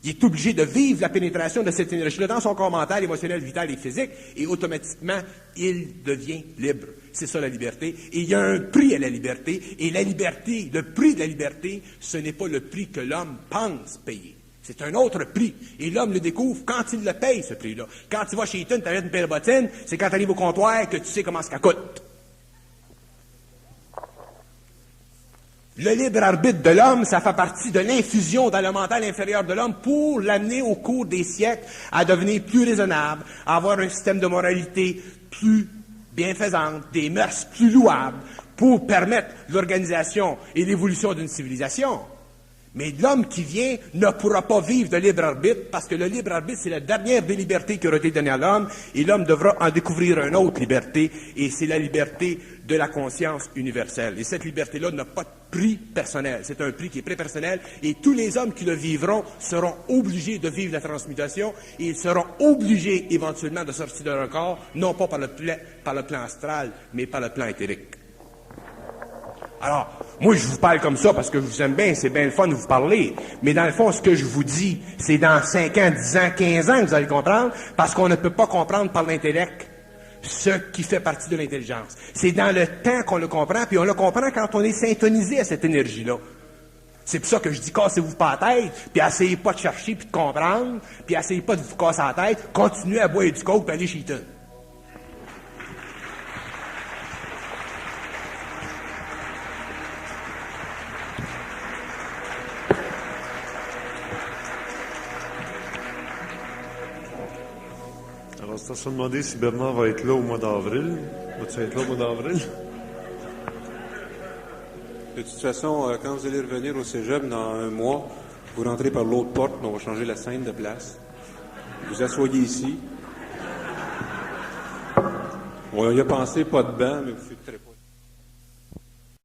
Il est obligé de vivre la pénétration de cette énergie-là dans son corps mental, émotionnel, vital et physique, et automatiquement, il devient libre. C'est ça la liberté. Et il y a un prix à la liberté, et la liberté, le prix de la liberté, ce n'est pas le prix que l'homme pense payer. C'est un autre prix. Et l'homme le découvre quand il le paye, ce prix-là. Quand tu vas chez Eaton, tu achètes une paire de bottines, c'est quand tu arrives au comptoir que tu sais comment ça coûte. Le libre arbitre de l'homme, ça fait partie de l'infusion dans le mental inférieur de l'homme pour l'amener au cours des siècles à devenir plus raisonnable, à avoir un système de moralité plus bienfaisante, des mœurs plus louables, pour permettre l'organisation et l'évolution d'une civilisation. Mais l'homme qui vient ne pourra pas vivre de libre arbitre, parce que le libre arbitre, c'est la dernière des libertés qui aura été donnée à l'homme, et l'homme devra en découvrir une autre liberté, et c'est la liberté de la conscience universelle. Et cette liberté-là n'a pas de prix personnel. C'est un prix qui est prépersonnel, et tous les hommes qui le vivront seront obligés de vivre la transmutation, et ils seront obligés éventuellement de sortir de leur corps, non pas par le plan astral, mais par le plan éthérique. Alors, moi, je vous parle comme ça parce que je vous aime bien, c'est bien le fun de vous parler. Mais dans le fond, ce que je vous dis, c'est dans 5 ans, 10 ans, 15 ans que vous allez comprendre, parce qu'on ne peut pas comprendre par l'intellect ce qui fait partie de l'intelligence. C'est dans le temps qu'on le comprend, puis on le comprend quand on est syntonisé à cette énergie-là. C'est pour ça que je dis, cassez-vous pas la tête, puis essayez pas de chercher, puis de comprendre, puis essayez pas de vous casser la tête, continuez à boire du coke, puis allez chez Eaton.
Alors, c'est à se demander si Bernard va être là au mois d'avril. Va-tu être là au mois d'avril?
De toute façon, quand vous allez revenir au cégep dans un mois, vous rentrez par l'autre porte, on va changer la scène de place. Vous asseyez ici. On y a pensé, pas de banc, mais vous faites très